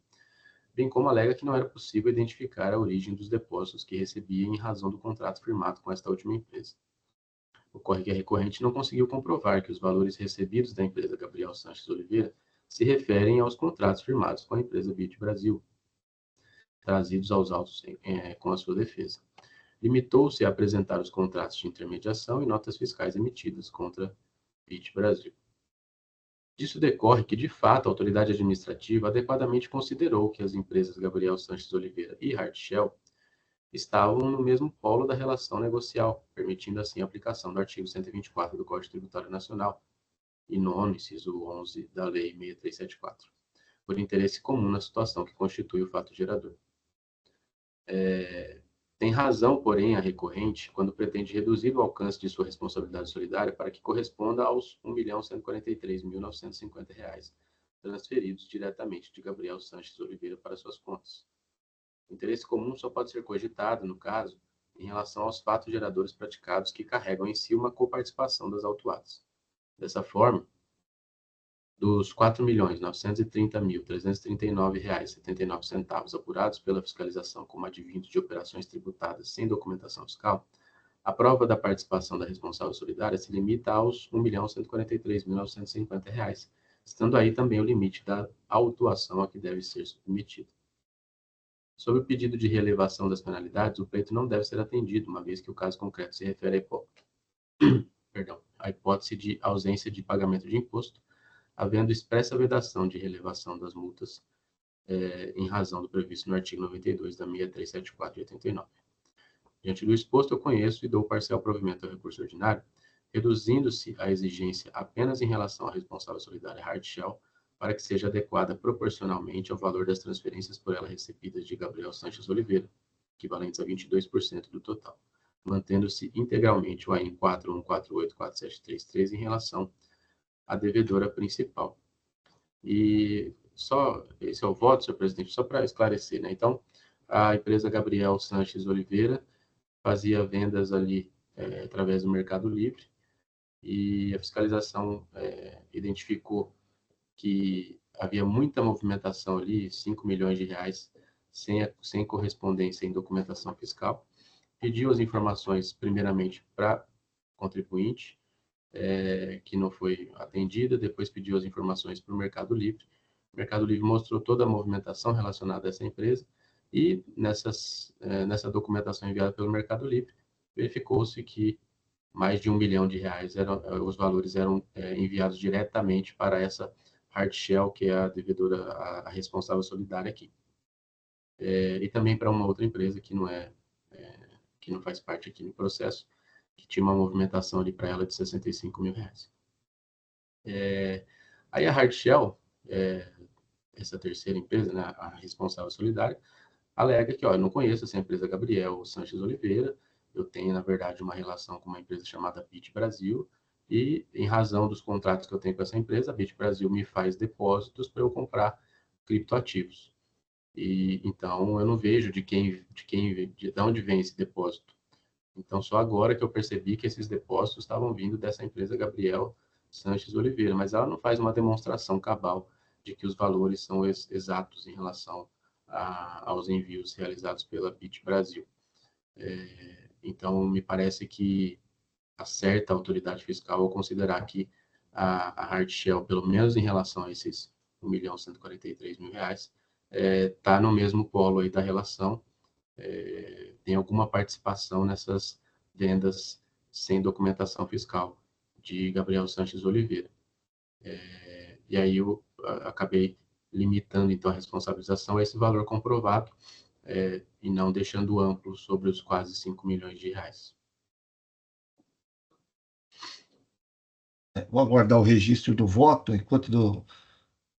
bem como alega que não era possível identificar a origem dos depósitos que recebia em razão do contrato firmado com esta última empresa. Ocorre que a recorrente não conseguiu comprovar que os valores recebidos da empresa Gabriel Sanches Oliveira se referem aos contratos firmados com a empresa BIT Brasil, trazidos aos autos com a sua defesa. Limitou-se a apresentar os contratos de intermediação e notas fiscais emitidas contra BIT Brasil. Disso decorre que, de fato, a autoridade administrativa adequadamente considerou que as empresas Gabriel Sanches Oliveira e Hardshell estavam no mesmo polo da relação negocial, permitindo assim a aplicação do artigo 124 do Código Tributário Nacional e 9º, inciso 11 da Lei 6374, por interesse comum na situação que constitui o fato gerador. Tem razão, porém, a recorrente quando pretende reduzir o alcance de sua responsabilidade solidária para que corresponda aos R$ 1.143.950 transferidos diretamente de Gabriel Sanches Oliveira para suas contas. O interesse comum só pode ser cogitado, no caso, em relação aos fatos geradores praticados que carregam em si uma coparticipação das autuadas. Dessa forma, dos R$ 4.930.339,79 apurados pela fiscalização como advindos de operações tributadas sem documentação fiscal, a prova da participação da responsável solidária se limita aos R$ 1.143.950, estando aí também o limite da autuação a que deve ser submetido. Sobre o pedido de reelevação das penalidades, o pleito não deve ser atendido, uma vez que o caso concreto se refere à hipótese de ausência de pagamento de imposto, havendo expressa vedação de relevação das multas em razão do previsto no artigo 92 da 6374 de 89. Diante do exposto, eu conheço e dou parcial provimento ao recurso ordinário, reduzindo-se a exigência apenas em relação à responsável solidária Hardshell, para que seja adequada proporcionalmente ao valor das transferências por ela recebidas de Gabriel Sanches Oliveira, equivalentes a 22% do total, mantendo-se integralmente o AIN 41484733 em relação a devedora principal. E só, esse é o voto, senhor presidente, só para esclarecer, né? Então, a empresa Gabriel Sanches Oliveira fazia vendas ali através do Mercado Livre e a fiscalização identificou que havia muita movimentação ali, 5 milhões de reais, sem correspondência em documentação fiscal. Pediu as informações primeiramente para contribuinte, que não foi atendida, depois pediu as informações para o Mercado Livre. O Mercado Livre mostrou toda a movimentação relacionada a essa empresa e nessa documentação enviada pelo Mercado Livre, verificou-se que mais de R$ 1 milhão os valores eram enviados diretamente para essa Hardshell, que é a devedora, a responsável solidária aqui. E também para uma outra empresa que não faz parte aqui no processo, que tinha uma movimentação ali para ela de R$ 65 mil. Aí a Hardshell, essa terceira empresa, né, a responsável solidária, alega que, eu não conheço essa empresa Gabriel Sanches Oliveira, eu tenho, na verdade, uma relação com uma empresa chamada BIT Brasil, e em razão dos contratos que eu tenho com essa empresa, a BIT Brasil me faz depósitos para eu comprar criptoativos. E então eu não vejo de onde vem esse depósito. Então, só agora que eu percebi que esses depósitos estavam vindo dessa empresa Gabriel Sanches Oliveira, mas ela não faz uma demonstração cabal de que os valores são exatos em relação aos envios realizados pela BIT Brasil. Então, me parece que acerta a autoridade fiscal ao considerar que a Hardshell, pelo menos em relação a esses R$ 1.143.000, está no mesmo polo aí da relação, tem alguma participação nessas vendas sem documentação fiscal de Gabriel Sanches Oliveira. E aí eu acabei limitando, então, a responsabilização a esse valor comprovado, e não deixando amplo sobre os quase 5 milhões de reais.
Vou aguardar o registro do voto. Enquanto o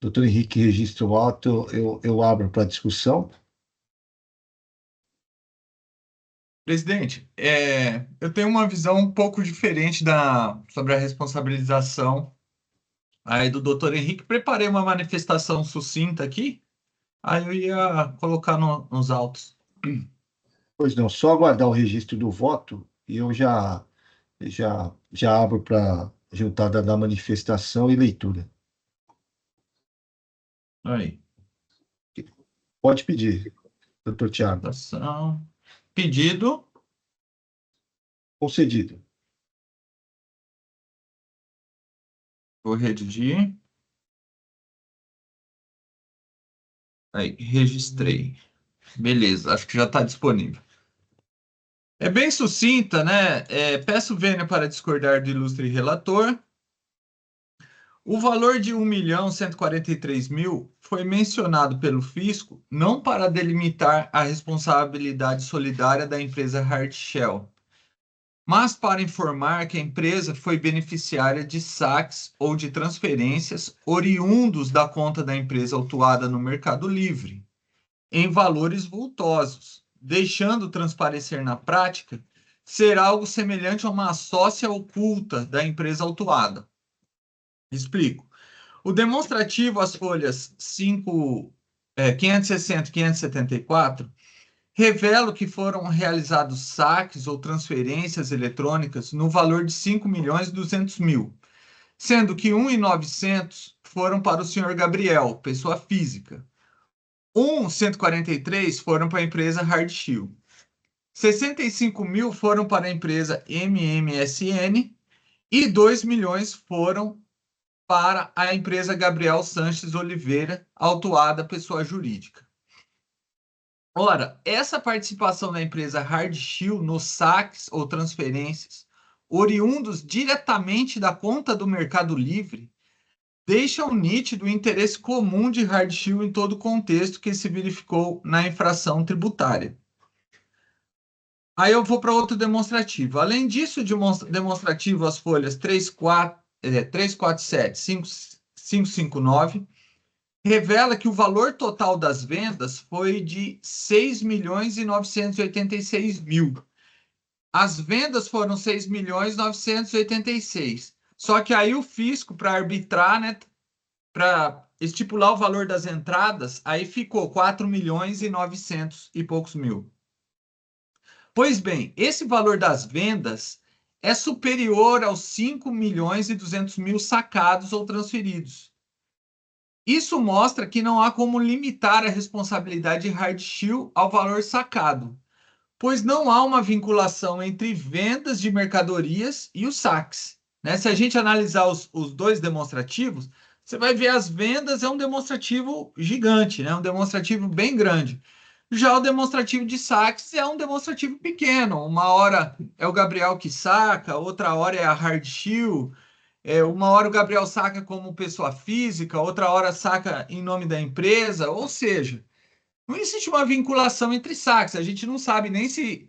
doutor Henrique registra o voto, eu abro para discussão.
Presidente, eu tenho uma visão um pouco diferente sobre a responsabilização aí do doutor Henrique. Preparei uma manifestação sucinta aqui, aí eu ia colocar nos autos.
Pois não, só aguardar o registro do voto e eu já abro para juntada da manifestação e leitura.
Aí,
Pode pedir, doutor Tiago.
votação. Pedido.
Concedido.
Vou redigir. Aí, registrei. Beleza, acho que já está disponível. É bem sucinta, né? Peço vênia para discordar do ilustre relator. O valor de 1.143.000 foi mencionado pelo fisco não para delimitar a responsabilidade solidária da empresa Hard Shell, mas para informar que a empresa foi beneficiária de saques ou de transferências oriundos da conta da empresa autuada no Mercado Livre, em valores vultosos, deixando transparecer na prática ser algo semelhante a uma sócia oculta da empresa autuada. Explico. O demonstrativo, as folhas 560 e 574, revela que foram realizados saques ou transferências eletrônicas no valor de 5.200.000, sendo que 1.900 foram para o senhor Gabriel, pessoa física. 143 foram para a empresa Hardshield. 65.000 foram para a empresa MMSN e 2 milhões foram para a empresa Gabriel Sanches Oliveira, autuada pessoa jurídica. Ora, essa participação da empresa Hardshield nos saques ou transferências oriundos diretamente da conta do Mercado Livre deixam nítido o interesse comum de Hardshield em todo o contexto que se verificou na infração tributária. Aí eu vou para outro demonstrativo. Além disso, demonstrativo as folhas 347, 559, revela que o valor total das vendas foi de 6.986.000. As vendas foram 6.986.000. Só que aí o fisco, para arbitrar, né, para estipular o valor das entradas, aí ficou 4.900 e poucos mil. Pois bem, esse valor das vendas é superior aos 5.200.000 sacados ou transferidos. Isso mostra que não há como limitar a responsabilidade de Hardshield ao valor sacado, pois não há uma vinculação entre vendas de mercadorias e os saques, né? Se a gente analisar os dois demonstrativos, você vai ver as vendas é um demonstrativo gigante, né? Um demonstrativo bem grande. Já o demonstrativo de saques é um demonstrativo pequeno. Uma hora é o Gabriel que saca, outra hora é a Hardshield. Uma hora o Gabriel saca como pessoa física, outra hora saca em nome da empresa. Ou seja, não existe uma vinculação entre saques. A gente não sabe nem se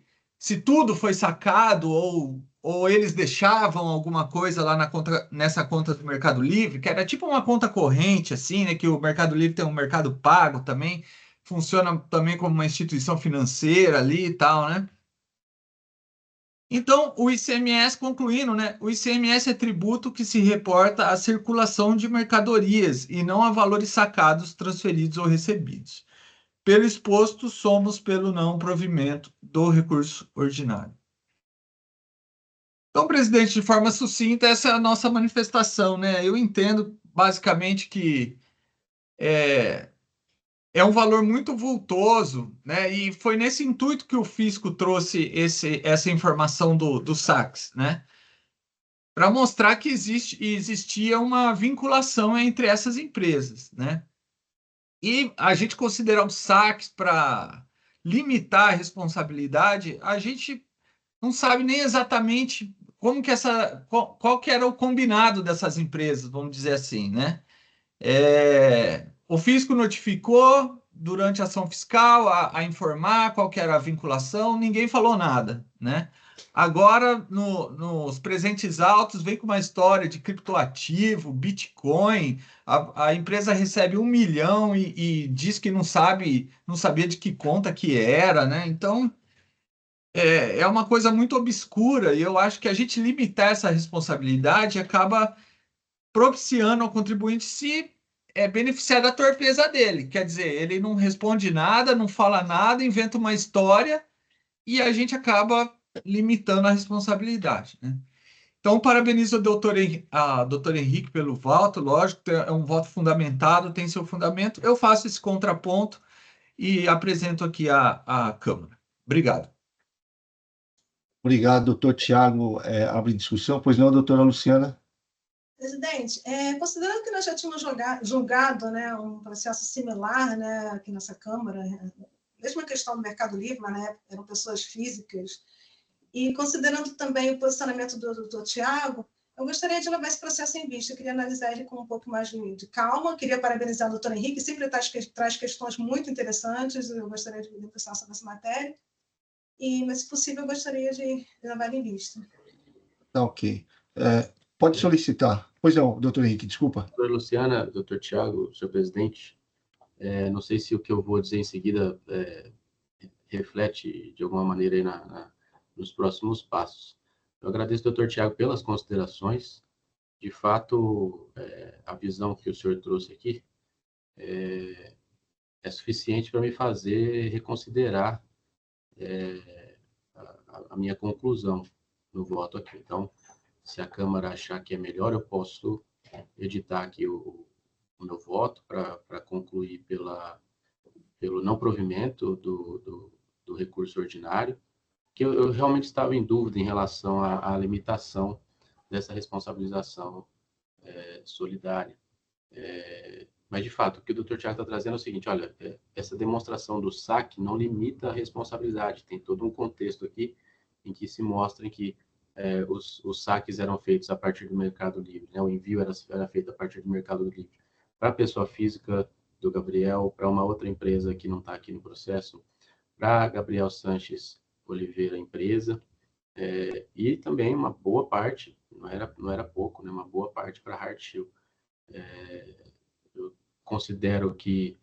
tudo foi sacado ou eles deixavam alguma coisa lá nessa conta do Mercado Livre, que era tipo uma conta corrente, assim, né? Que o Mercado Livre tem um mercado pago também. Funciona também como uma instituição financeira ali e tal, né? Então, o ICMS, concluindo, né? O ICMS é tributo que se reporta à circulação de mercadorias e não a valores sacados, transferidos ou recebidos. Pelo exposto, somos pelo não provimento do recurso ordinário. Então, presidente, de forma sucinta, essa é a nossa manifestação, né? Eu entendo, basicamente, que é um valor muito vultoso, né? E foi nesse intuito que o fisco trouxe essa informação do saques, né? Para mostrar que existia uma vinculação entre essas empresas, né? E a gente considerar os saques para limitar a responsabilidade, a gente não sabe nem exatamente como que qual que era o combinado dessas empresas, vamos dizer assim, né? O fisco notificou durante a ação fiscal a informar qual que era a vinculação, ninguém falou nada, né? Agora, nos presentes autos, vem com uma história de criptoativo, Bitcoin, a empresa recebe 1 milhão e diz que não sabia de que conta que era, né? Então, é uma coisa muito obscura e eu acho que a gente limitar essa responsabilidade acaba propiciando ao contribuinte se beneficiar da torpeza dele. Quer dizer, ele não responde nada, não fala nada, inventa uma história e a gente acaba limitando a responsabilidade, né? Então, parabenizo a doutor Henrique pelo voto, lógico, é um voto fundamentado, tem seu fundamento. Eu faço esse contraponto e apresento aqui à Câmara. Obrigado.
Obrigado, doutor Tiago. Abre discussão. Pois não, doutora Luciana?
Presidente, considerando que nós já tínhamos julgado, né, um processo similar, né, aqui nessa Câmara, mesma questão do Mercado Livre, mas na época eram pessoas físicas, e considerando também o posicionamento do doutor Tiago, eu gostaria de levar esse processo em vista, eu queria analisar ele com um pouco mais de calma, queria parabenizar o doutor Henrique, sempre traz questões muito interessantes, eu gostaria de debruçar sobre essa matéria, mas, se possível, eu gostaria de levar ele em vista.
Tá, ok. Pode solicitar. Pois não, doutor Henrique, desculpa.
Doutora Luciana, doutor Tiago, senhor presidente, não sei se o que eu vou dizer em seguida reflete de alguma maneira aí nos próximos passos. Eu agradeço, doutor Tiago, pelas considerações. De fato, a visão que o senhor trouxe aqui é suficiente para me fazer reconsiderar a minha conclusão no voto aqui. Então, se a Câmara achar que é melhor, eu posso editar aqui o meu voto para concluir pelo não provimento do recurso ordinário, que eu realmente estava em dúvida em relação à limitação dessa responsabilização solidária. Mas, de fato, o que o Dr. Tiago está trazendo é o seguinte, olha, essa demonstração do saque não limita a responsabilidade, tem todo um contexto aqui em que se mostra que os saques eram feitos a partir do Mercado Livre, né? O envio era feito a partir do Mercado Livre para a pessoa física do Gabriel, para uma outra empresa que não está aqui no processo, para Gabriel Sanches Oliveira, empresa, e também uma boa parte, não era pouco, né? Uma boa parte para a Hartshill. Eu considero que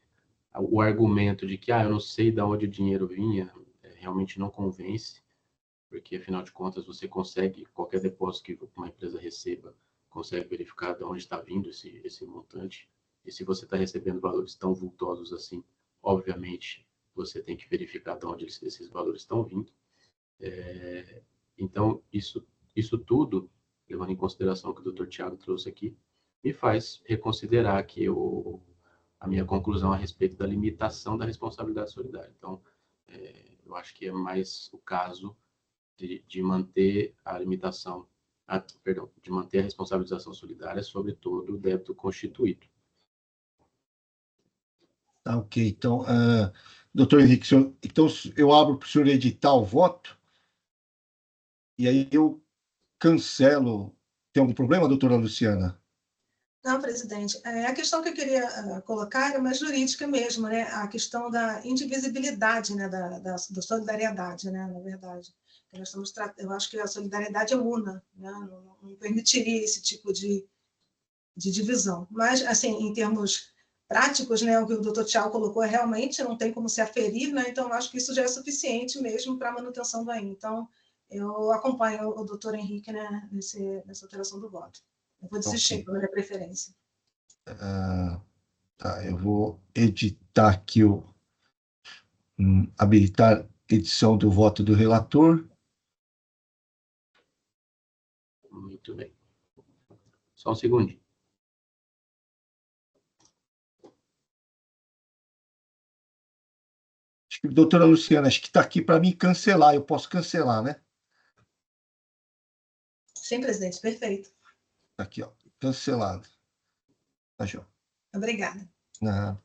o argumento de que eu não sei de onde o dinheiro vinha realmente não convence, porque, afinal de contas, você consegue, qualquer depósito que uma empresa receba, consegue verificar de onde está vindo esse montante. E se você está recebendo valores tão vultosos assim, obviamente, você tem que verificar de onde esses valores estão vindo. Então, isso tudo, levando em consideração o que o Dr. Tiago trouxe aqui, me faz reconsiderar que a minha conclusão a respeito da limitação da responsabilidade solidária. Então, eu acho que é mais o caso de manter a limitação, de manter a responsabilização solidária sobre todo o débito constituído.
Tá, ok. Então, doutor Henrique, então eu abro para o senhor editar o voto e aí eu cancelo. Tem algum problema, doutora Luciana?
Não, presidente. A questão que eu queria colocar é mais jurídica mesmo, né? A questão da indivisibilidade, né? Da solidariedade, né? Na verdade. Eu acho que a solidariedade é una, né? Não permitiria esse tipo de divisão. Mas, assim, em termos práticos, né? O que o doutor Tiago colocou realmente não tem como se aferir, né? Então, eu acho que isso já é suficiente mesmo para a manutenção do AIM. Então, eu acompanho o doutor Henrique, né? Nessa alteração do voto. Eu vou desistir pela minha preferência.
Tá, eu vou editar aqui habilitar edição do voto do relator.
Muito bem. Só um segundinho.
Acho que, doutora Luciana, acho que está aqui para mim cancelar. Eu posso cancelar, né?
Sim, presidente, perfeito.
Tá aqui, ó, cancelado. Tá, João.
Obrigada.
Não.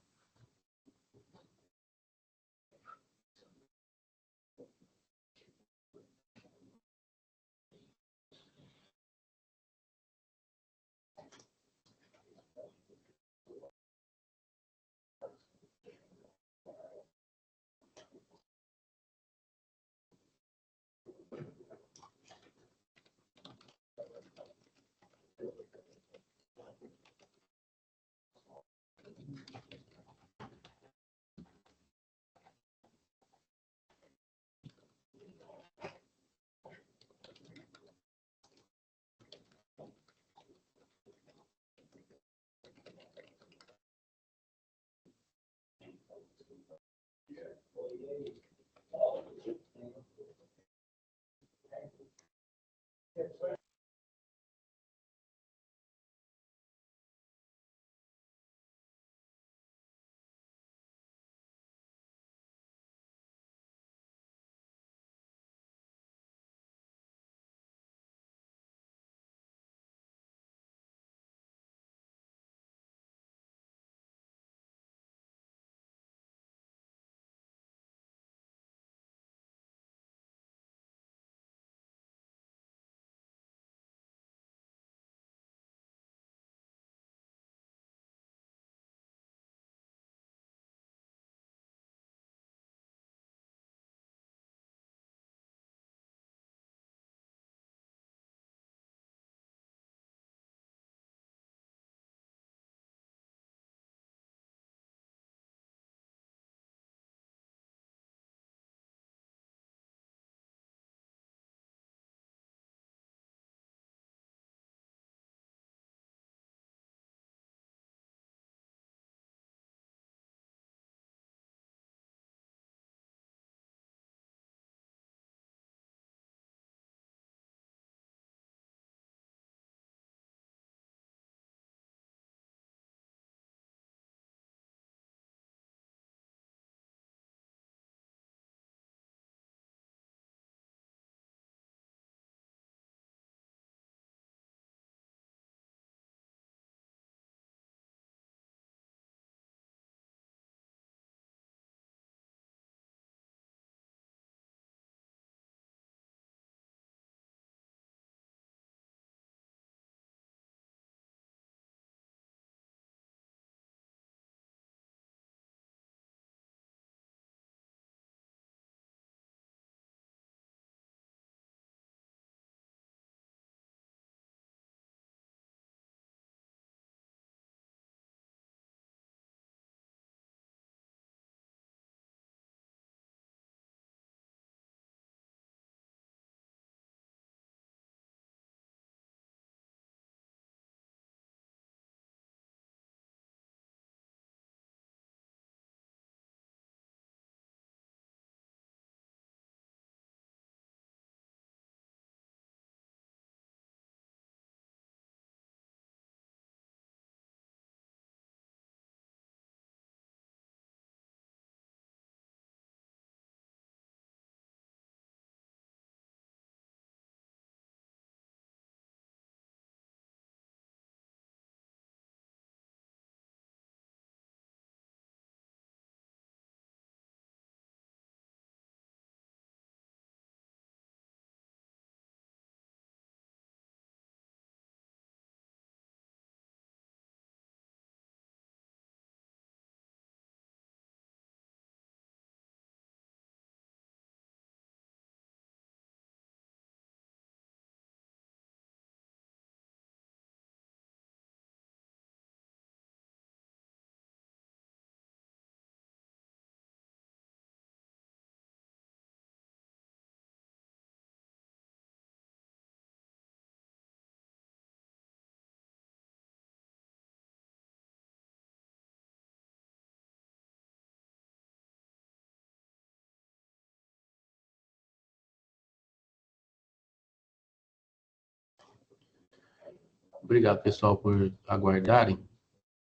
Obrigado, pessoal, por aguardarem.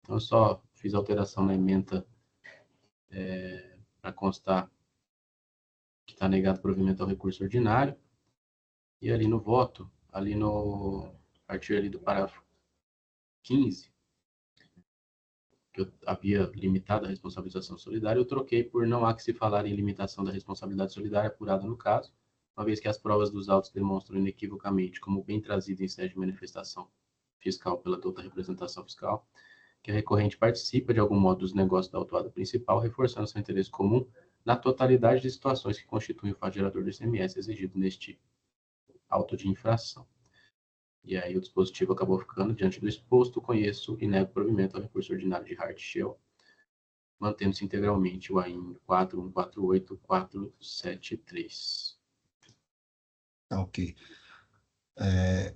Então, eu só fiz alteração na ementa para constar que está negado provimento ao recurso ordinário. E ali no voto, ali no a partir ali do parágrafo 15, que eu havia limitado a responsabilização solidária, eu troquei por não há que se falar em limitação da responsabilidade solidária apurada no caso, uma vez que as provas dos autos demonstram inequivocamente, como bem trazido em sede de manifestação fiscal pela douta representação fiscal, que a recorrente participa de algum modo dos negócios da autuada principal, reforçando seu interesse comum na totalidade de situações que constituem o fato gerador do ICMS exigido neste auto de infração. E aí o dispositivo acabou ficando: diante do exposto, conheço e nego provimento ao recurso ordinário de Hart Shell mantendo-se integralmente o AIN 4148473.
Tá, ok.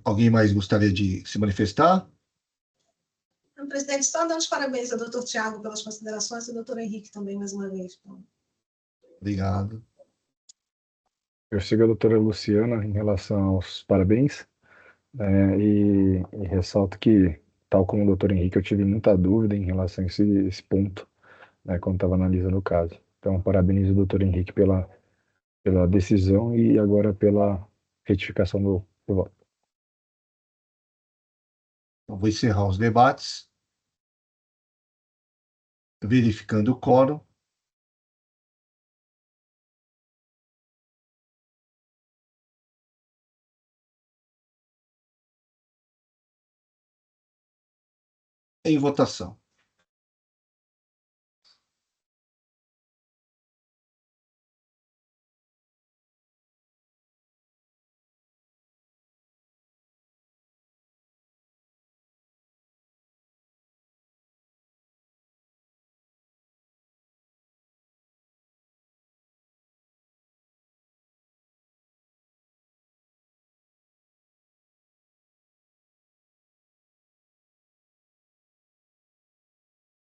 Alguém mais gostaria de se manifestar?
Presidente, só dando os parabéns ao doutor Tiago pelas considerações e ao doutor Henrique também, mais uma vez.
Obrigado.
Eu sigo a doutora Luciana em relação aos parabéns, e ressalto que, tal como o doutor Henrique, eu tive muita dúvida em relação a esse ponto, né, quando estava analisando o caso. Então, parabenizo o doutor Henrique pela decisão e agora pela retificação do voto.
Então, vou encerrar os debates. Verificando o quórum. Em votação.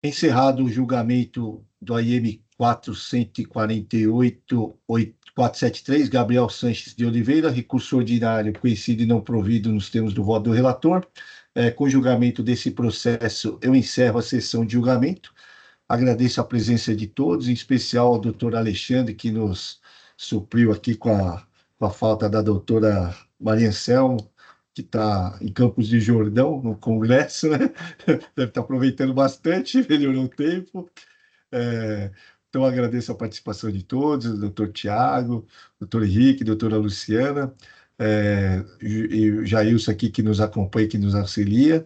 Encerrado o julgamento do AIM 448.473, Gabriel Sanches de Oliveira, recurso ordinário conhecido e não provido nos termos do voto do relator. Com o julgamento desse processo, eu encerro a sessão de julgamento. Agradeço a presença de todos, em especial ao doutor Alexandre, que nos supriu aqui com a falta da doutora Maria Anselmo, que está em Campos de Jordão, no Congresso, né? Deve estar aproveitando bastante, melhorou o tempo. Então, agradeço a participação de todos, o doutor Tiago, doutor Henrique, doutora Luciana, e o Jailson aqui que nos acompanha, que nos auxilia.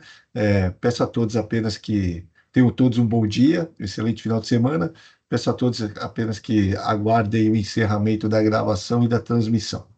Peço a todos apenas que tenham todos um bom dia, excelente final de semana. Peço a todos apenas que aguardem o encerramento da gravação e da transmissão.